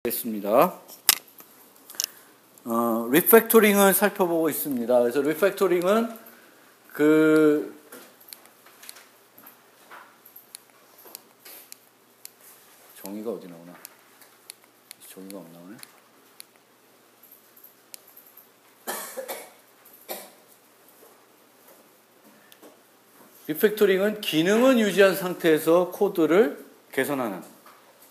겠습니다. 리팩토링을 살펴보고 있습니다. 그래서 리팩토링은 정의가 어디 나오나? 정의가 안 나오네. 리팩토링은 기능은 유지한 상태에서 코드를 개선하는.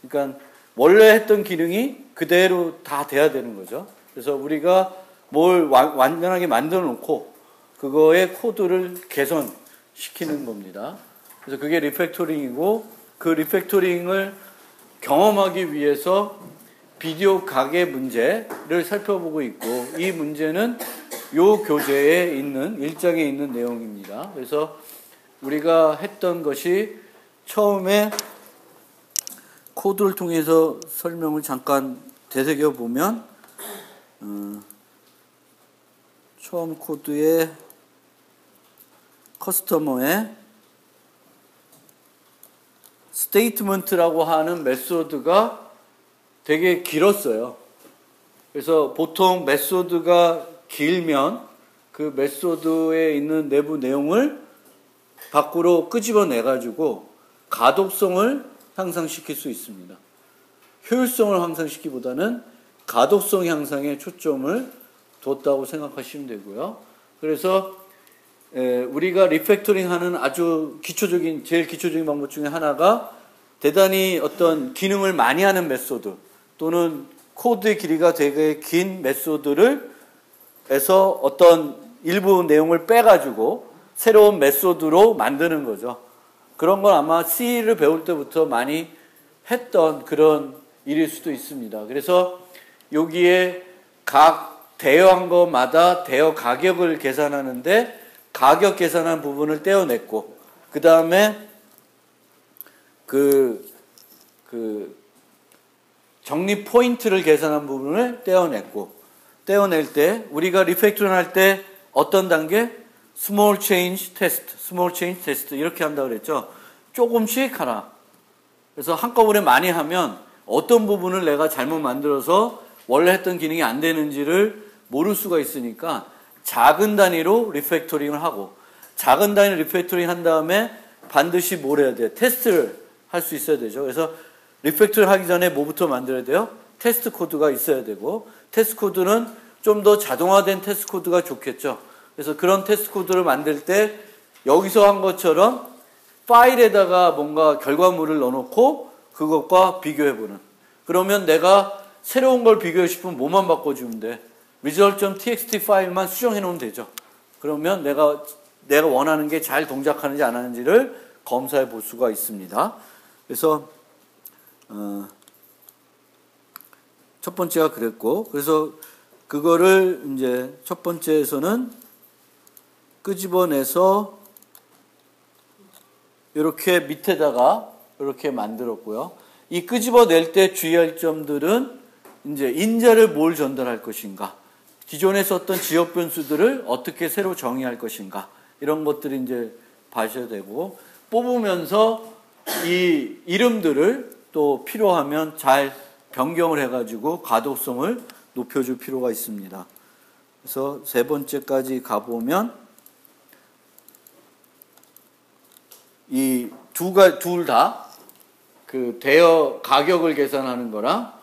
그러니까 원래 했던 기능이 그대로 다 돼야 되는 거죠. 그래서 우리가 뭘 완전하게 만들어 놓고 그거의 코드를 개선시키는 겁니다. 그래서 그게 리팩토링이고, 그 리팩토링을 경험하기 위해서 비디오 가게 문제를 살펴보고 있고, 이 문제는 요 교재에 있는 1장에 있는 내용입니다. 그래서 우리가 했던 것이 처음에 코드를 통해서 설명을 잠깐 되새겨 보면, 처음 코드에 커스터머의 스테이트먼트라고 하는 메소드가 되게 길었어요. 그래서 보통 메소드가 길면 그 메소드에 있는 내부 내용을 밖으로 끄집어내가지고 가독성을 향상시킬 수 있습니다. 효율성을 향상시키기보다는 가독성 향상에 초점을 뒀다고 생각하시면 되고요. 그래서 우리가 리팩토링하는 아주 제일 기초적인 방법 중에 하나가 대단히 어떤 기능을 많이 하는 메소드 또는 코드의 길이가 되게 긴 메소드를 해서 어떤 일부 내용을 빼가지고 새로운 메소드로 만드는 거죠. 그런 건 아마 C를 배울 때부터 많이 했던 그런 일일 수도 있습니다. 그래서 여기에 각 대여한 것마다 대여 가격을 계산하는데 가격 계산한 부분을 떼어냈고, 그 다음에 정리 포인트를 계산한 부분을 떼어냈고, 떼어낼 때 우리가 리팩토링 할 때 어떤 단계? 스몰 체인지 테스트 이렇게 한다고 그랬죠. 조금씩 하라. 그래서 한꺼번에 많이 하면 어떤 부분을 내가 잘못 만들어서 원래 했던 기능이 안 되는지를 모를 수가 있으니까 작은 단위로 리팩토링을 하고, 작은 단위 리팩토링 한 다음에 반드시 뭘 해야 돼요? 테스트를 할 수 있어야 되죠. 그래서 리팩토링 하기 전에 뭐부터 만들어야 돼요? 테스트 코드가 있어야 되고, 테스트 코드는 좀 더 자동화된 테스트 코드가 좋겠죠. 그래서 그런 테스트 코드를 만들 때 여기서 한 것처럼 파일에다가 뭔가 결과물을 넣어놓고 그것과 비교해보는. 그러면 내가 새로운 걸 비교하고 싶으면 뭐만 바꿔주면 돼? result.txt 파일만 수정해놓으면 되죠. 그러면 내가 원하는 게 잘 동작하는지 안 하는지를 검사해 볼 수가 있습니다. 그래서 첫 번째가 그랬고, 그래서 그거를 이제 첫 번째에서는 끄집어내서 이렇게 밑에다가 이렇게 만들었고요. 이 끄집어낼 때 주의할 점들은 이제 인자를 뭘 전달할 것인가, 기존에 썼던 지역 변수들을 어떻게 새로 정의할 것인가, 이런 것들이 이제 봐셔야 되고, 뽑으면서 이 이름들을 또 필요하면 잘 변경을 해가지고 가독성을 높여줄 필요가 있습니다. 그래서 세 번째까지 가보면 이 둘 다 그 대여 가격을 계산하는 거랑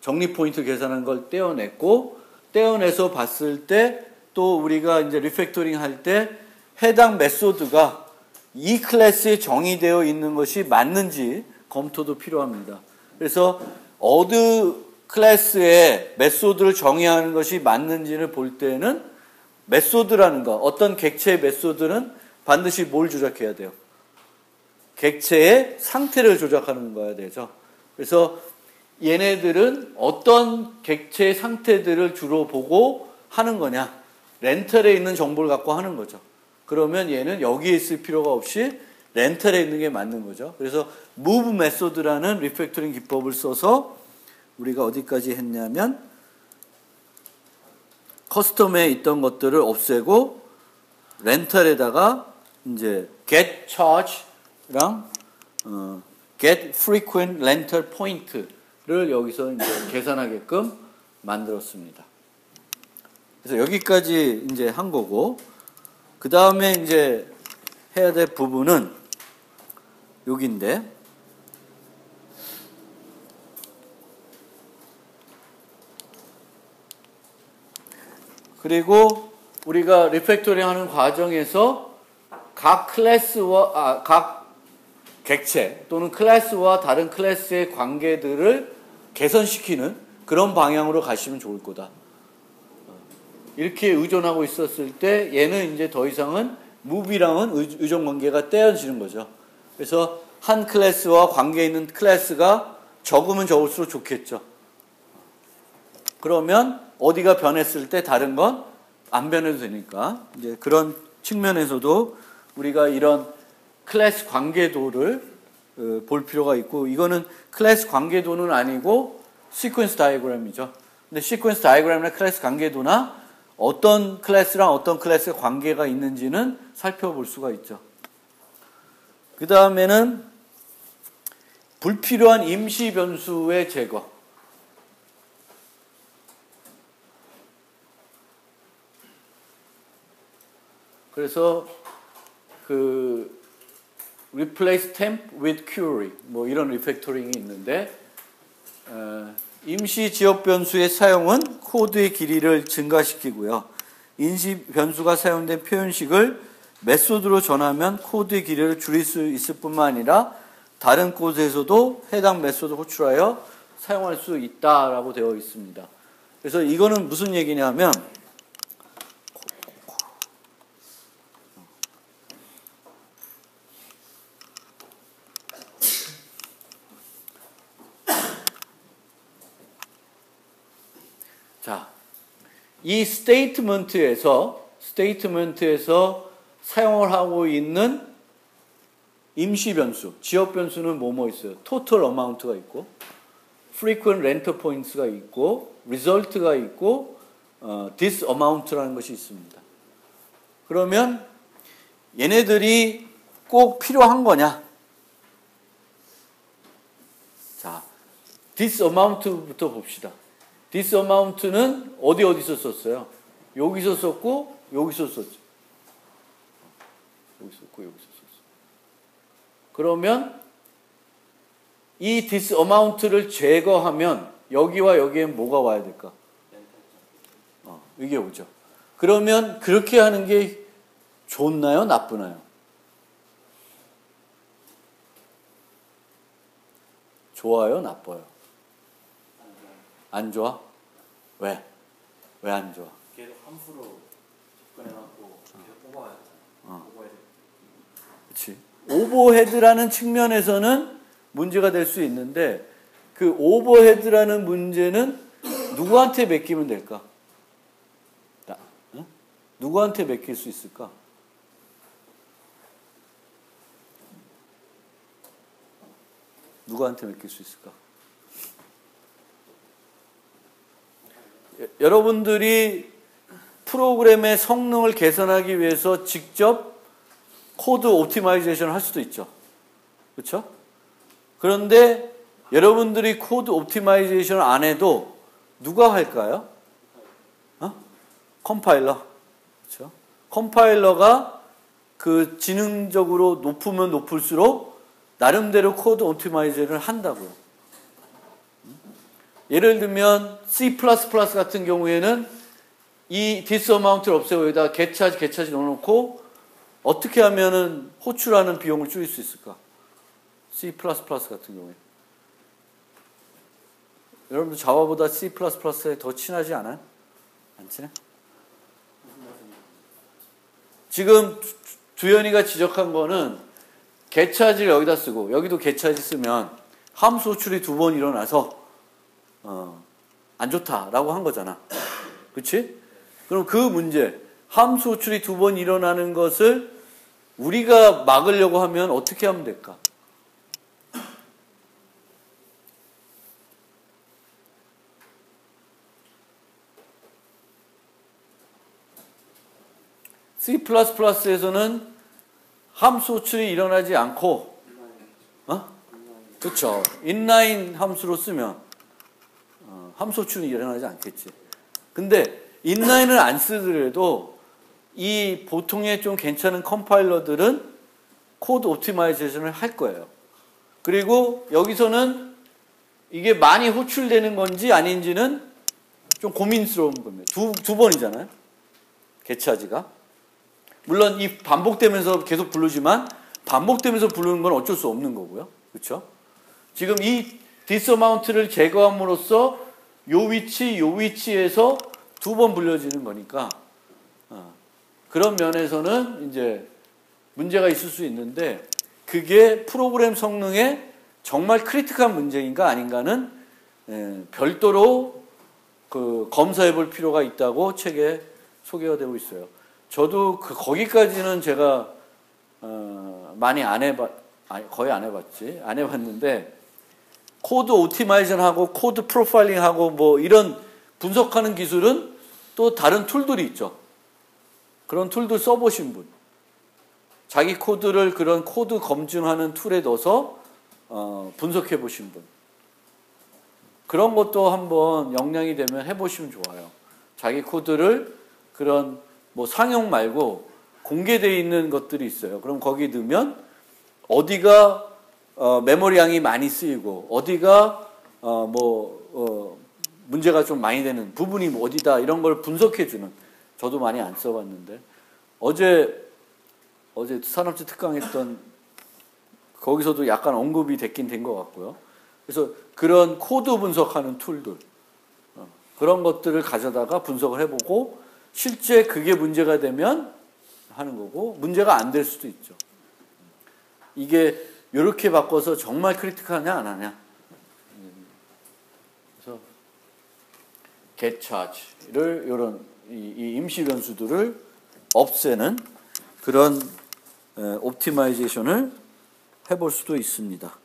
정리 포인트 계산하는 걸 떼어냈고, 떼어내서 봤을 때 또 우리가 이제 리팩토링 할 때 해당 메소드가 이 클래스에 정의되어 있는 것이 맞는지 검토도 필요합니다. 그래서 어느 클래스의 메소드를 정의하는 것이 맞는지를 볼 때는 메소드라는 거, 어떤 객체의 메소드는 반드시 뭘 조작해야 돼요? 객체의 상태를 조작하는 거야 되죠. 그래서 얘네들은 어떤 객체의 상태들을 주로 보고 하는 거냐? 렌털에 있는 정보를 갖고 하는 거죠. 그러면 얘는 여기에 있을 필요가 없이 렌털에 있는 게 맞는 거죠. 그래서 move 메소드라는 리팩토링 기법을 써서 우리가 어디까지 했냐면 커스텀에 있던 것들을 없애고 렌털에다가 이제 get charge랑 get frequent rental point를 여기서 이제 계산하게끔 만들었습니다. 그래서 여기까지 이제 한 거고, 그 다음에 이제 해야 될 부분은 여기인데, 그리고 우리가 리팩토링 하는 과정에서 각 클래스와, 각 객체 또는 클래스와 다른 클래스의 관계들을 개선시키는 그런 방향으로 가시면 좋을 거다. 이렇게 의존하고 있었을 때 얘는 이제 더 이상은 무비랑은 의존 관계가 떼어지는 거죠. 그래서 한 클래스와 관계 있는 클래스가 적으면 적을수록 좋겠죠. 그러면 어디가 변했을 때 다른 건 안 변해도 되니까 이제 그런 측면에서도 우리가 이런 클래스 관계도를 볼 필요가 있고, 이거는 클래스 관계도는 아니고 시퀀스 다이어그램이죠. 근데 시퀀스 다이어그램이나 클래스 관계도나 어떤 클래스랑 어떤 클래스의 관계가 있는지는 살펴볼 수가 있죠. 그 다음에는 불필요한 임시 변수의 제거. 그래서 그 replace temp with query 뭐 이런 리팩토링이 있는데, 임시 지역 변수의 사용은 코드의 길이를 증가시키고요. 임시 변수가 사용된 표현식을 메소드로 전하면 코드의 길이를 줄일 수 있을 뿐만 아니라 다른 코드에서도 해당 메소드 호출하여 사용할 수 있다라고 되어 있습니다. 그래서 이거는 무슨 얘기냐면, 자, 이 스테이트먼트에서 사용을 하고 있는 임시 변수, 지역 변수는 뭐뭐 있어요? total amount가 있고, frequent renter points가 있고, result가 있고, this amount라는 것이 있습니다. 그러면 얘네들이 꼭 필요한 거냐? 자, this amount부터 봅시다. this amount는 어디서 썼어요? 여기서 썼고, 여기서 썼죠. 여기서 썼고, 여기서 썼어. 그러면 이 this amount를 제거하면 여기와 여기에 뭐가 와야 될까? 이게 오죠. 그러면 그렇게 하는 게 좋나요? 나쁘나요? 좋아요? 나빠요? 안 좋아? 왜? 왜 안 좋아? 계속 함수로 접근해갖고 계속 뽑아야 되잖아. 그렇지. 오버헤드라는 측면에서는 문제가 될 수 있는데, 그 오버헤드라는 문제는 누구한테 맡기면 될까? 응? 누구한테 맡길 수 있을까? 누구한테 맡길 수 있을까? 여러분들이 프로그램의 성능을 개선하기 위해서 직접 코드 옵티마이제이션을 할 수도 있죠. 그렇죠? 그런데 여러분들이 코드 옵티마이제이션을 안 해도 누가 할까요? 컴파일러. 그렇죠? 컴파일러가 그 지능적으로 높으면 높을수록 나름대로 코드 옵티마이제이션을 한다고요. 예를 들면 C++ 같은 경우에는 이 this amount를 없애고 여기다 getCharge 넣어놓고 어떻게 하면은 호출하는 비용을 줄일 수 있을까? C++ 같은 경우에. 여러분들 자바보다 C++에 더 친하지 않아요? 안 친해? 지금 두현이가 지적한 거는 getCharge를 여기다 쓰고 여기도 getCharge 쓰면 함수 호출이 2번 일어나서 안 좋다라고 한 거잖아. 그렇지? 그럼 그 문제, 함수 호출이 2번 일어나는 것을 우리가 막으려고 하면 어떻게 하면 될까? C++에서는 함수 호출이 일어나지 않고 그렇죠. 인라인 함수로 쓰면 함수 호출은 일어나지 않겠지. 근데 인라인을 안 쓰더라도 이 보통의 좀 괜찮은 컴파일러들은 코드 옵티마이제이션을 할 거예요. 그리고 여기서는 이게 많이 호출되는 건지 아닌지는 좀 고민스러운 겁니다. 두 번이잖아요. 개차지가. 물론 이 반복되면서 계속 부르지만 반복되면서 부르는 건 어쩔 수 없는 거고요. 그렇죠? 지금 이 디스마운트를 제거함으로써 요 위치에서 두 번 불려지는 거니까 그런 면에서는 이제 문제가 있을 수 있는데 그게 프로그램 성능에 정말 크리티컬한 문제인가 아닌가는 별도로 그 검사해 볼 필요가 있다고 책에 소개가 되고 있어요. 저도 거기까지는 제가 많이 거의 안 해봤는데 코드 옵티마이제이션하고 코드 프로파일링하고 뭐 이런 분석하는 기술은 또 다른 툴들이 있죠. 그런 툴들 써보신 분, 자기 코드를 그런 코드 검증하는 툴에 넣어서 분석해 보신 분, 그런 것도 한번 역량이 되면 해보시면 좋아요. 자기 코드를 그런 뭐 상용 말고 공개되어 있는 것들이 있어요. 그럼 거기 넣으면 어디가 메모리 양이 많이 쓰이고 어디가 문제가 좀 많이 되는 부분이 어디다 이런 걸 분석해주는, 저도 많이 안 써봤는데 어제 산업체 특강했던 거기서도 약간 언급이 됐긴 된 것 같고요. 그래서 그런 코드 분석하는 툴들 그런 것들을 가져다가 분석을 해보고 실제 그게 문제가 되면 하는 거고 문제가 안 될 수도 있죠. 이게 이렇게 바꿔서 정말 크리티컬하냐 안 하냐. 그래서 get charge를 이런 이 임시 변수들을 없애는 그런 옵티마이제이션을 해볼 수도 있습니다.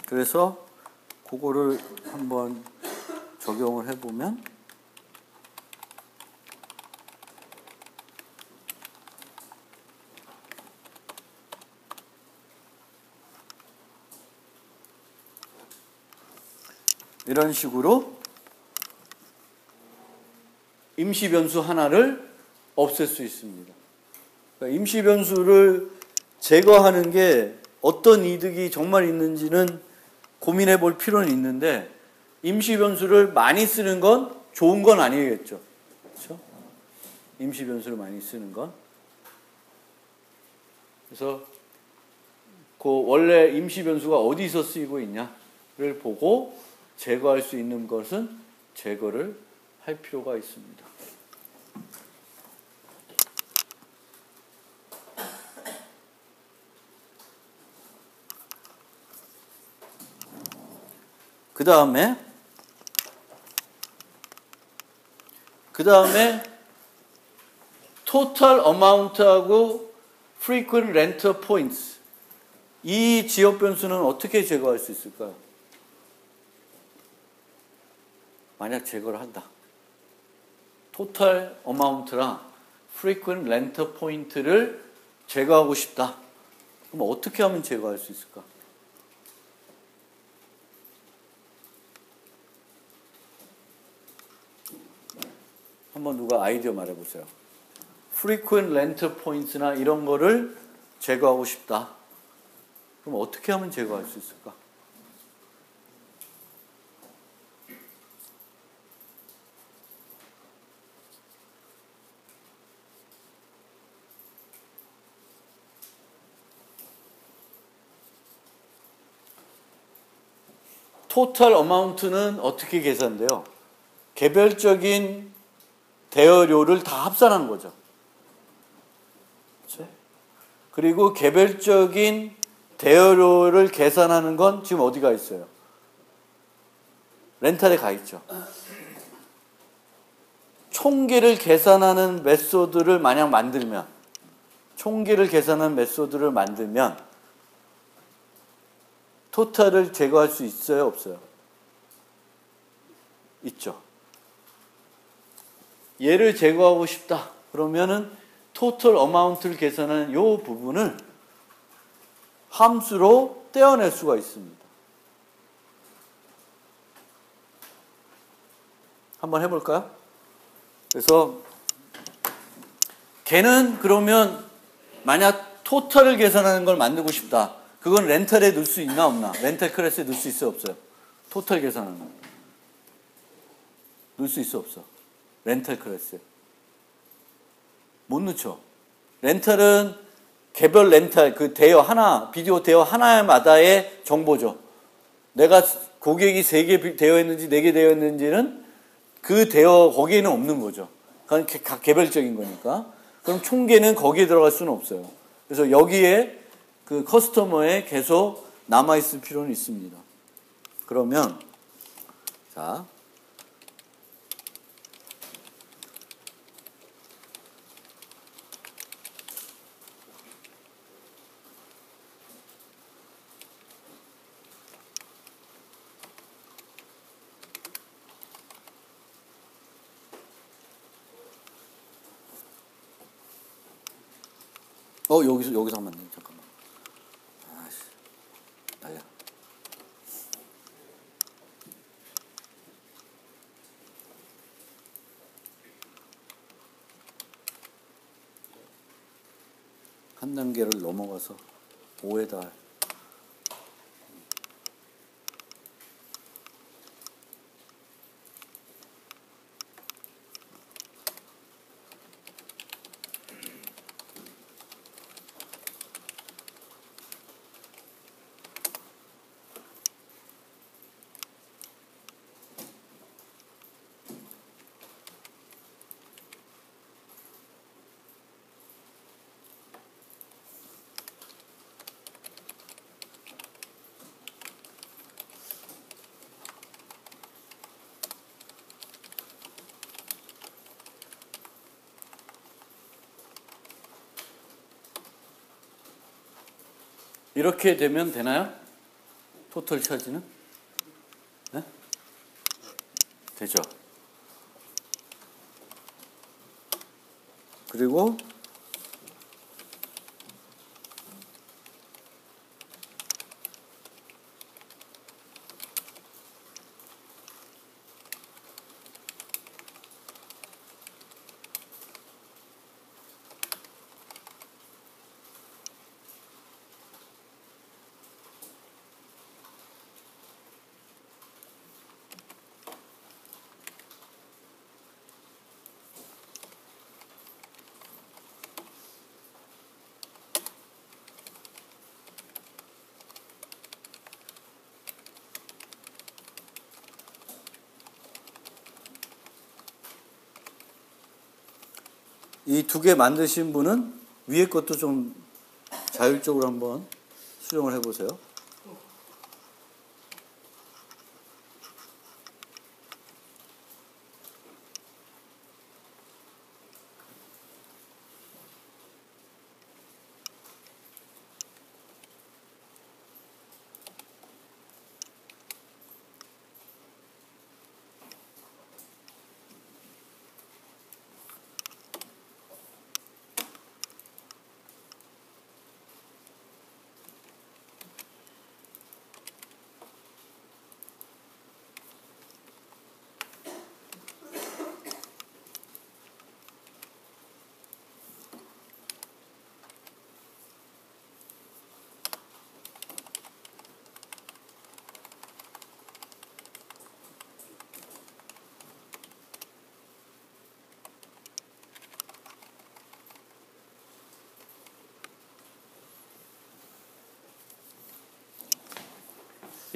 그래서 그거를 한번 적용을 해보면 이런 식으로 임시 변수 하나를 없앨 수 있습니다. 그러니까 임시 변수를 제거하는 게 어떤 이득이 정말 있는지는 고민해 볼 필요는 있는데 임시 변수를 많이 쓰는 건 좋은 건 아니겠죠. 그렇죠? 임시 변수를 많이 쓰는 건. 그래서 그 원래 임시 변수가 어디서 쓰이고 있냐를 보고 제거할 수 있는 것은 제거를 할 필요가 있습니다. 그 다음에 total amount하고 frequent renter points, 이 지역 변수는 어떻게 제거할 수 있을까요? 만약 제거를 한다. total amount랑 frequent renter point를 제거하고 싶다. 그럼 어떻게 하면 제거할 수 있을까? 한번 누가 아이디어 말해보세요. frequent renter points나 이런 거를 제거하고 싶다. 그럼 어떻게 하면 제거할 수 있을까? total amount는 어떻게 계산돼요? 개별적인 대여료를 다 합산한 거죠. 그렇죠? 그리고 개별적인 대여료를 계산하는 건 지금 어디가 있어요? 렌탈에 가 있죠. 총계를 계산하는 메소드를 만약 만들면, 총계를 계산하는 메소드를 만들면 토탈을 제거할 수 있어요, 없어요? 있죠. 얘를 제거하고 싶다. 그러면은 토탈 어마운트를 계산하는 이 부분을 함수로 떼어낼 수가 있습니다. 한번 해볼까요? 그래서 걔는 그러면 만약 토탈을 계산하는 걸 만들고 싶다. 그건 렌탈에 넣을 수 있나 없나? 렌탈 클래스에 넣을 수 있어 없어요? 토탈 계산하는 거. 넣을 수 있어 없어? 렌탈 클래스에. 못 넣죠. 렌탈은 개별 렌탈, 그 대여 하나, 비디오 대여 하나마다의 정보죠. 내가 고객이 3개 대여했는지 4개 대여했는지는 그 대여 거기에는 없는 거죠. 그건 각 개별적인 거니까. 그럼 총계는 거기에 들어갈 수는 없어요. 그래서 여기에 그 커스터머에 계속 남아있을 필요는 있습니다. 그러면, 자. 여기서 하면 안 돼. 잠깐만. 아씨. 날려. 한 단계를 넘어가서 5에다 이렇게 되면 되나요? 토탈 차지는? 네? 되죠. 그리고 이 2개 만드신 분은 위에 것도 좀 자율적으로 한번 수정을 해보세요.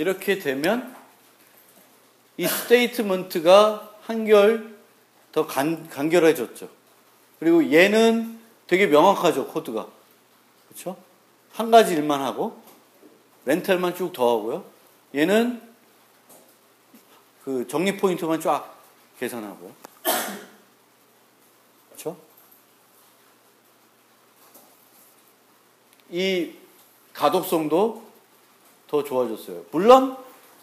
이렇게 되면 이 스테이트먼트가 한결 더 간결해졌죠. 그리고 얘는 되게 명확하죠, 코드가. 그렇죠? 한 가지 일만 하고 렌탈만 쭉 더하고요. 얘는 그 적립 포인트만 쫙 계산하고요. 그렇죠? 이 가독성도 더 좋아졌어요. 물론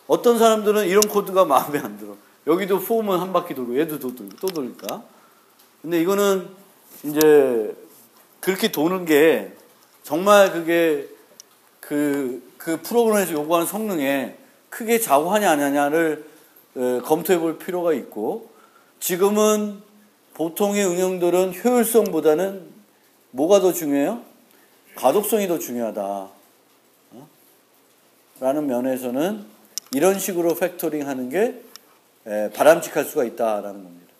어떤 사람들은 이런 코드가 마음에 안 들어. 여기도 폼은 한 바퀴 돌고 얘도 또 돌니까. 근데 이거는 이제 그렇게 도는 게 정말 그게 그 프로그램에서 요구하는 성능에 크게 좌우하냐 안 하냐를 검토해 볼 필요가 있고, 지금은 보통의 응용들은 효율성보다는 뭐가 더 중요해요? 가독성이 더 중요하다 라는 면에서는 이런 식으로 팩토링 하는 게 바람직할 수가 있다라는 겁니다.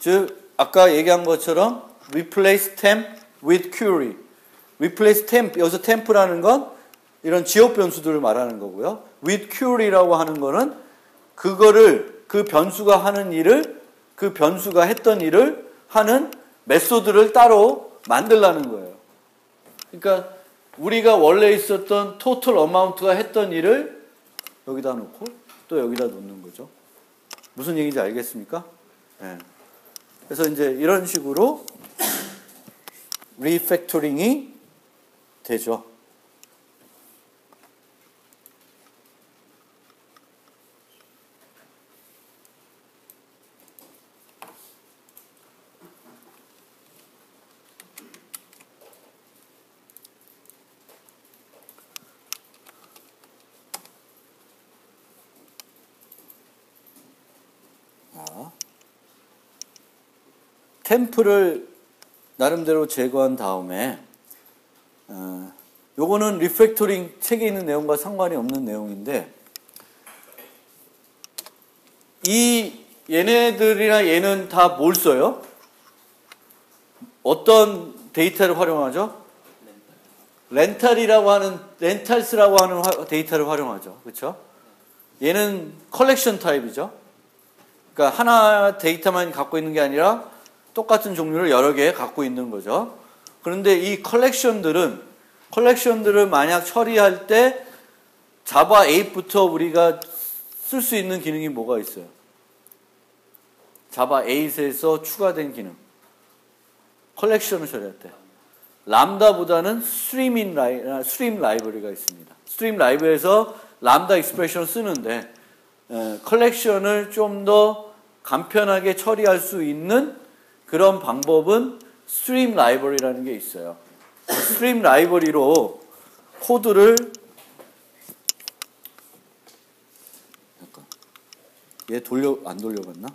즉 아까 얘기한 것처럼 replace temp with query. replace temp, 여기서 temp라는 건 이런 지역 변수들을 말하는 거고요. with query라고 하는 거는 그거를, 그 변수가 하는 일을, 그 변수가 했던 일을 하는 메소드를 따로 만들라는 거예요. 그러니까 우리가 원래 있었던 total amount가 했던 일을 여기다 놓고 또 여기다 놓는 거죠. 무슨 얘기인지 알겠습니까? 네. 그래서 이제 이런 식으로 리팩토링이 되죠. 템프를 나름대로 제거한 다음에 요거는 리팩토링 책에 있는 내용과 상관이 없는 내용인데, 이 얘네들이나 얘는 다 뭘 써요? 어떤 데이터를 활용하죠? 렌탈스라고 하는 데이터를 활용하죠. 그렇죠? 얘는 컬렉션 타입이죠. 그러니까 하나 데이터만 갖고 있는 게 아니라 똑같은 종류를 여러 개 갖고 있는 거죠. 그런데 이 컬렉션들을 만약 처리할 때 자바 8부터 우리가 쓸 수 있는 기능이 뭐가 있어요? 자바 8에서 추가된 기능. 컬렉션을 처리할 때. 람다보다는 스트림 라이브러리가 있습니다. 스트림 라이브러리에서 람다 익스프레션을 쓰는데 컬렉션을 좀 더 간편하게 처리할 수 있는 그런 방법은 스트림 라이브러리라는 게 있어요. 스트림 라이브러리로 코드를 잠깐, 얘 안 돌려봤나?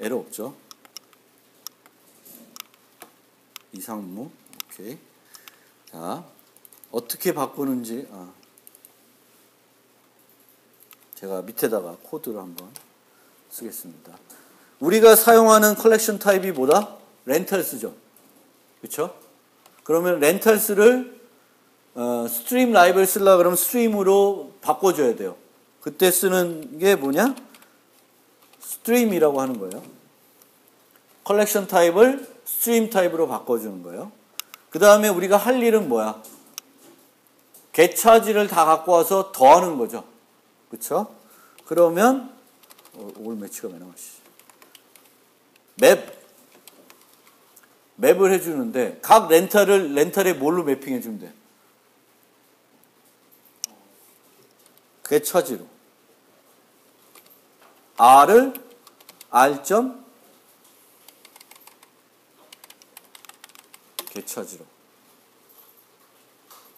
에러 없죠? 이상무. 오케이. 자, 어떻게 바꾸는지 제가 밑에다가 코드를 한번 쓰겠습니다. 우리가 사용하는 컬렉션 타입이 뭐다? 렌탈스죠. 그렇죠? 그러면 렌탈스를 스트림 라이브를 쓰려고 그러면 스트림으로 바꿔줘야 돼요. 그때 쓰는 게 뭐냐? 스트림이라고 하는 거예요. 컬렉션 타입을 스트림 타입으로 바꿔주는 거예요. 그 다음에 우리가 할 일은 뭐야? getCharge를 다 갖고 와서 더하는 거죠. 그렇죠? 그러면 올 매치가 왜 나왔지? 맵을 해주는데 각 렌탈에 뭘로 매핑해주면 돼? getCharge로. R을 getCharge로.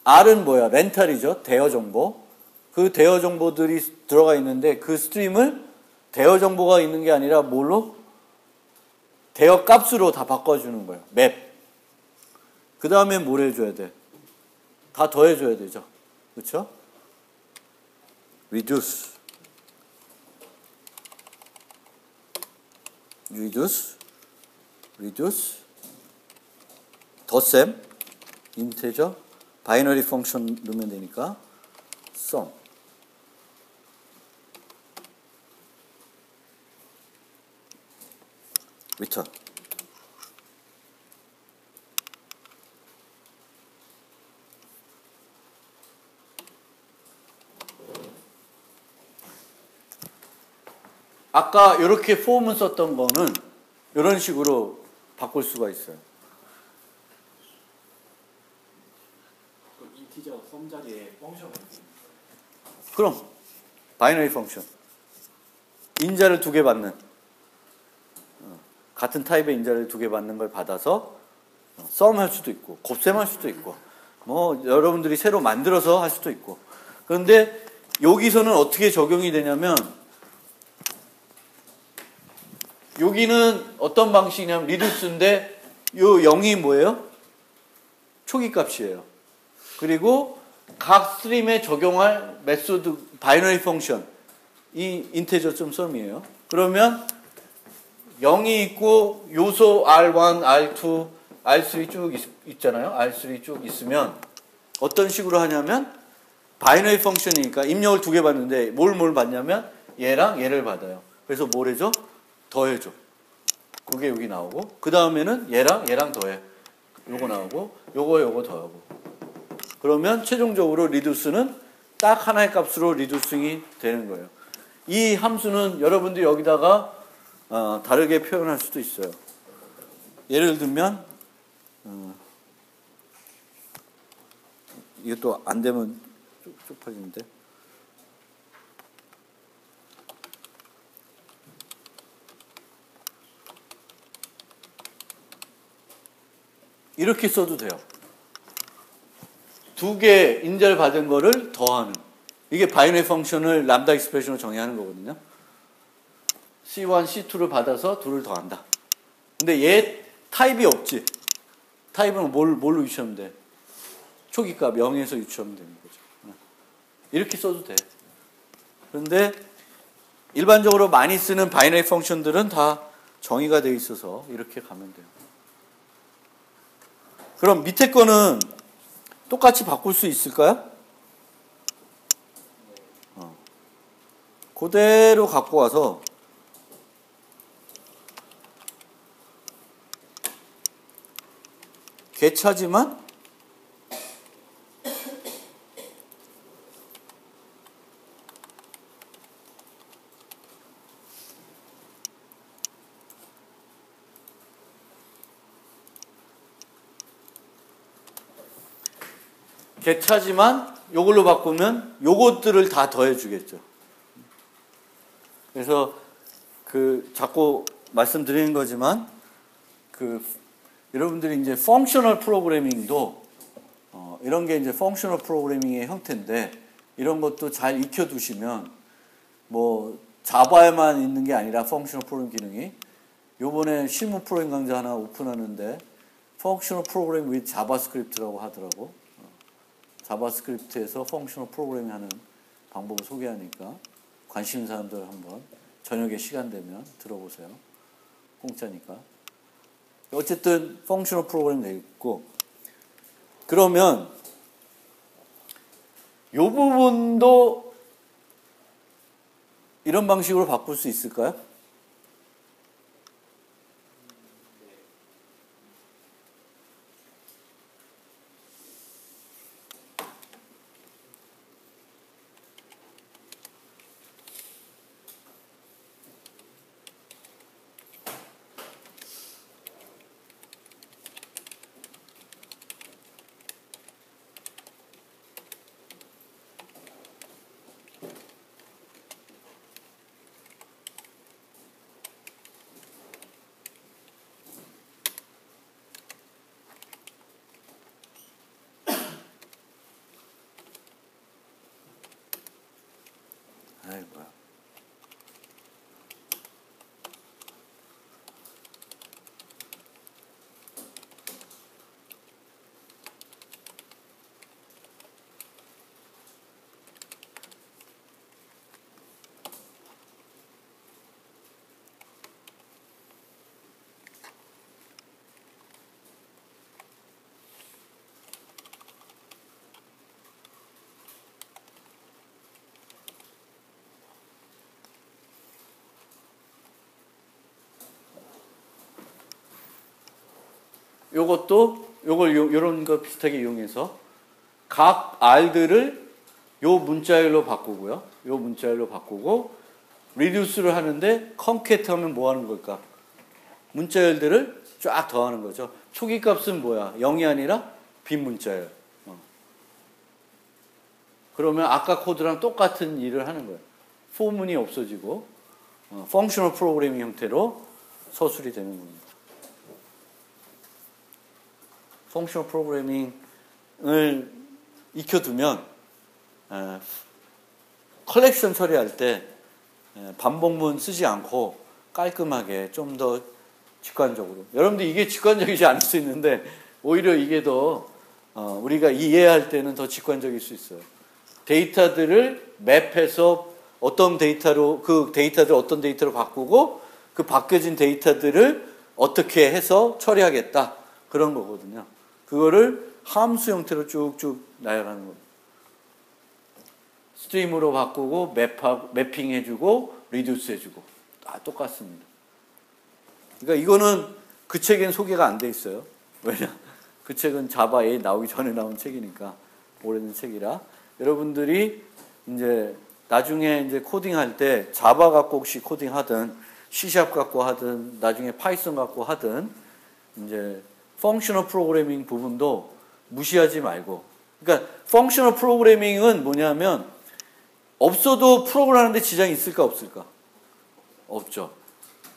R은 뭐야? 렌탈이죠. 대여 정보. 그 대여 정보들이 들어가 있는데 그 스트림을 대여 정보가 있는 게 아니라 뭘로? 대여 값으로 다 바꿔주는 거예요. 맵. 그 다음에 뭘 해줘야 돼? 다 더해줘야 되죠. 그렇죠? reduce, 덧셈, 인테저, 바이너리 펑션 넣으면 되니까 sum. return. 아까 이렇게 폼을 썼던 거는 이런 식으로 바꿀 수가 있어요. 인티저 썸 자리에 펑션. 그럼 바이너리 펑션. 인자를 두 개 받는, 같은 타입의 인자를 두 개 받는 걸 받아서 썸 할 수도 있고 곱셈 할 수도 있고 뭐 여러분들이 새로 만들어서 할 수도 있고. 그런데 여기서는 어떻게 적용이 되냐면, 여기는 어떤 방식이냐면 리두스인데 요 0이 뭐예요? 초기 값이에요. 그리고 각 스트림에 적용할 메소드 바이너리 펑션, 이 인테저 점 썸이에요. 그러면 0이 있고 요소 R1, R2, R3 쭉 있잖아요. R3 쭉 있으면 어떤 식으로 하냐면 바이너리 펑션이니까 입력을 두 개 받는데 뭘 받냐면 얘랑 얘를 받아요. 그래서 뭘 해줘? 더해줘. 그게 여기 나오고, 그 다음에는 얘랑 더해. 요거 나오고 요거 더하고. 그러면 최종적으로 리두스는 딱 하나의 값으로 리두싱이 되는 거예요. 이 함수는 여러분들이 여기다가 다르게 표현할 수도 있어요. 예를 들면 이것도 안 되면 쪽팔리는데, 이렇게 써도 돼요. 두 개 인자를 받은 거를 더하는, 이게 바이너리 펑션을 람다 익스프레션으로 정의하는 거거든요. C1, C2를 받아서 둘을 더한다. 근데 얘 타입이 없지. 타입은 뭘로 유추하면 돼? 초기값 0에서 유추하면 되는 거죠. 이렇게 써도 돼. 그런데 일반적으로 많이 쓰는 바이너리 펑션들은 다 정의가 되어 있어서 이렇게 가면 돼요. 그럼 밑에 거는 똑같이 바꿀 수 있을까요? 그대로 갖고 와서 개차지만 요걸로 바꾸면 요것들을 다 더해주겠죠. 그래서 자꾸 말씀드리는 거지만 여러분들이 이제 펑셔널 프로그래밍도 이런 게 이제 펑셔널 프로그래밍의 형태인데, 이런 것도 잘 익혀두시면 뭐 자바에만 있는 게 아니라 펑셔널 프로그래밍 기능이, 요번에 실무 프로그램 강좌 하나 오픈하는데 펑셔널 프로그래밍 with 자바스크립트라고 하더라고. 자바스크립트에서 펑셔널 프로그래밍 하는 방법을 소개하니까 관심 있는 사람들 한번 저녁에 시간 되면 들어보세요. 공짜니까. 어쨌든 펑셔널 프로그램 되어 있고, 그러면 이 부분도 이런 방식으로 바꿀 수 있을까요? 아이고야. 요런 거 비슷하게 이용해서 각 R들을 요 문자열로 바꾸고요. 요 문자열로 바꾸고, 리듀스를 하는데 concat 하면 뭐 하는 걸까? 문자열들을 쫙 더하는 거죠. 초기 값은 뭐야? 0이 아니라 빈문자열. 그러면 아까 코드랑 똑같은 일을 하는 거예요. 포문이 없어지고 펑셔널 프로그래밍 형태로 서술이 되는 겁니다. 펑셔널 프로그래밍을 익혀두면 컬렉션 처리할 때 반복문 쓰지 않고 깔끔하게 좀 더 직관적으로. 여러분들 이게 직관적이지 않을 수 있는데 오히려 이게 더 우리가 이해할 때는 더 직관적일 수 있어요. 데이터들을 맵해서 어떤 데이터로 그 데이터들 어떤 데이터로 바꾸고 그 바뀌어진 데이터들을 어떻게 해서 처리하겠다 그런 거거든요. 그거를 함수 형태로 쭉쭉 나열하는 겁니다. 스트림으로 바꾸고 매핑해주고 리듀스해주고 다 똑같습니다. 그러니까 이거는 그 책엔 소개가 안 돼 있어요. 왜냐? 그 책은 자바에 나오기 전에 나온 책이니까 오래된 책이라 여러분들이 이제 나중에 이제 코딩할 때 자바 갖고 혹시 코딩하든 C# 갖고 하든 나중에 파이썬 갖고 하든 이제 펑셔널 프로그래밍 부분도 무시하지 말고. 그러니까 펑셔널 프로그래밍은 뭐냐면 없어도 프로그램 하는데 지장이 있을까 없을까? 없죠.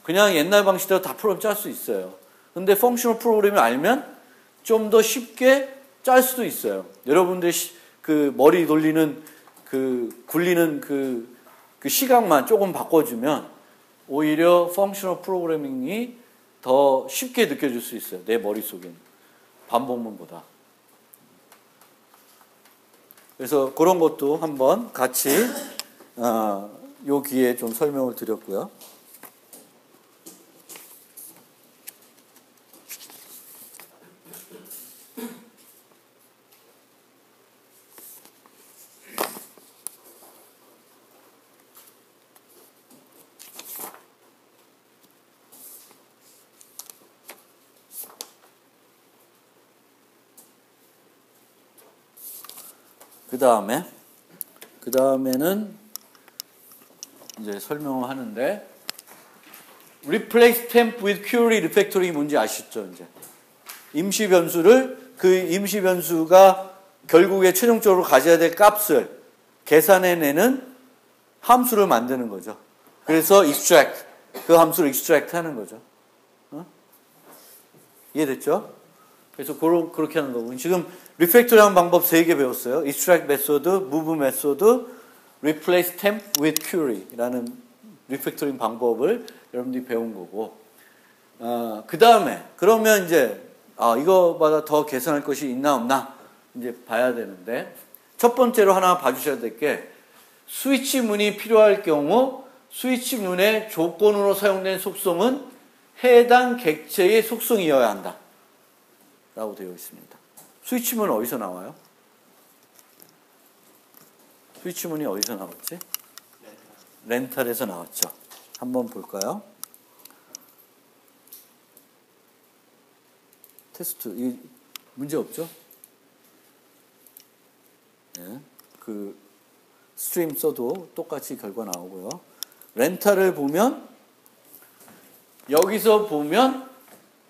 그냥 옛날 방식대로 다 프로그램 짤 수 있어요. 근데 펑셔널 프로그래밍을 알면 좀 더 쉽게 짤 수도 있어요. 여러분들 그 머리 돌리는 굴리는 그 시각만 조금 바꿔주면 오히려 펑셔널 프로그래밍이 더 쉽게 느껴질 수 있어요. 내 머릿속에는. 반복문보다. 그래서 그런 것도 한번 같이 여기에 좀 설명을 드렸고요. 그 다음에는 이제 설명을 하는데 replace temp with query refactoring 뭔지 아시죠? 이제 임시 변수를 그 임시 변수가 결국에 최종적으로 가져야 될 값을 계산해내는 함수를 만드는 거죠. 그래서 extract 그 함수를 extract 하는 거죠. 이해됐죠? 그래서 그렇게 하는 거고 지금 리팩토링 하는 방법 3개 배웠어요. extract 메소드, move 메소드, replace temp with query라는 리팩토링 방법을 여러분들이 배운 거고 그 다음에 그러면 이제 이거보다 더 개선할 것이 있나 없나 이제 봐야 되는데 첫 번째로 하나 봐주셔야 될 게 스위치문이 필요할 경우 스위치문의 조건으로 사용된 속성은 해당 객체의 속성이어야 한다 라고 되어 있습니다. 스위치문은 어디서 나와요? 스위치문이 어디서 나왔지? 렌탈에서 나왔죠. 한번 볼까요? 테스트, 이 문제 없죠? 네, 그 스트림 써도 똑같이 결과 나오고요. 렌탈을 보면 여기서 보면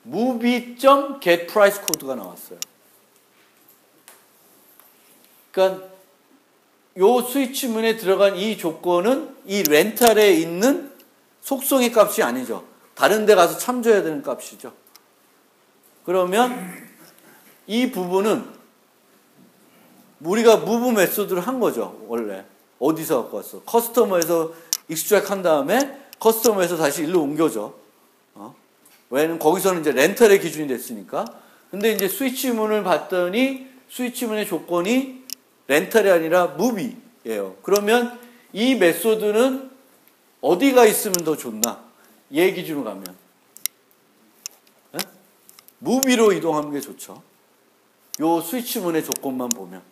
movie.getPrice 코드가 나왔어요. 그러니까 요 스위치문에 들어간 이 조건은 이 렌탈에 있는 속성의 값이 아니죠. 다른 데 가서 참조해야 되는 값이죠. 그러면 이 부분은 우리가 move 메소드를 한 거죠. 원래 어디서 갖고 왔어? 커스터머에서 익스트랙 한 다음에 커스터머에서 다시 일로 옮겨줘. 왜냐면 거기서는 이제 렌탈의 기준이 됐으니까. 근데 이제 스위치문을 봤더니 스위치문의 조건이 렌탈이 아니라 무비예요. 그러면 이 메소드는 어디가 있으면 더 좋나? 얘 기준으로 가면 무비로 이동하는 게 좋죠. 요 스위치문의 조건만 보면.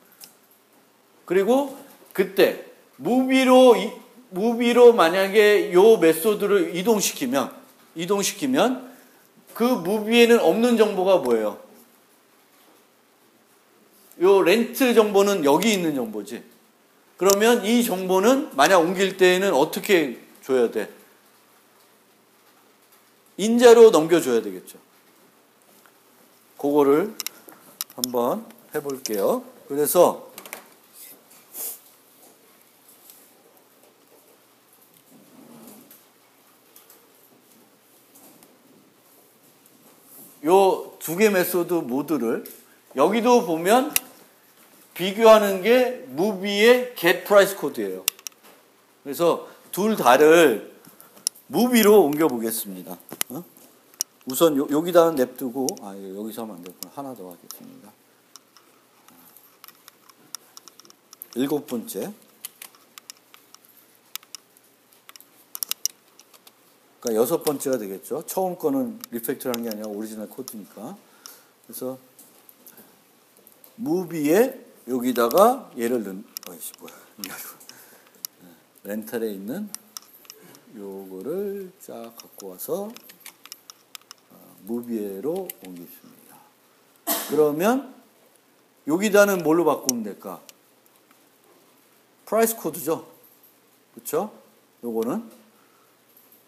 그리고 그때 무비로 만약에 요 메소드를 이동시키면 그 무비에는 없는 정보가 뭐예요? 요 렌트 정보는 여기 있는 정보지. 그러면 이 정보는 만약 옮길 때에는 어떻게 줘야 돼? 인자로 넘겨줘야 되겠죠. 그거를 한번 해볼게요. 그래서 요 두 개 메소드 모두를 여기도 보면 비교하는 게 무비의 get price 코드예요. 그래서 둘 다를 무비로 옮겨 보겠습니다. 우선 여기다 냅두고 여기서 하면 안 되구나. 하나 더 하겠습니다. 7번째. 그러니까 6번째가 되겠죠. 처음 거는 리팩터라는 게 아니라 오리지널 코드니까. 그래서 무비에 여기다가 얘를 렌탈에 있는 요거를 쫙 갖고 와서 무비에로 옮기십니다. 그러면 여기다는 뭘로 바꾸면 될까? 프라이스 코드죠. 그렇죠? 요거는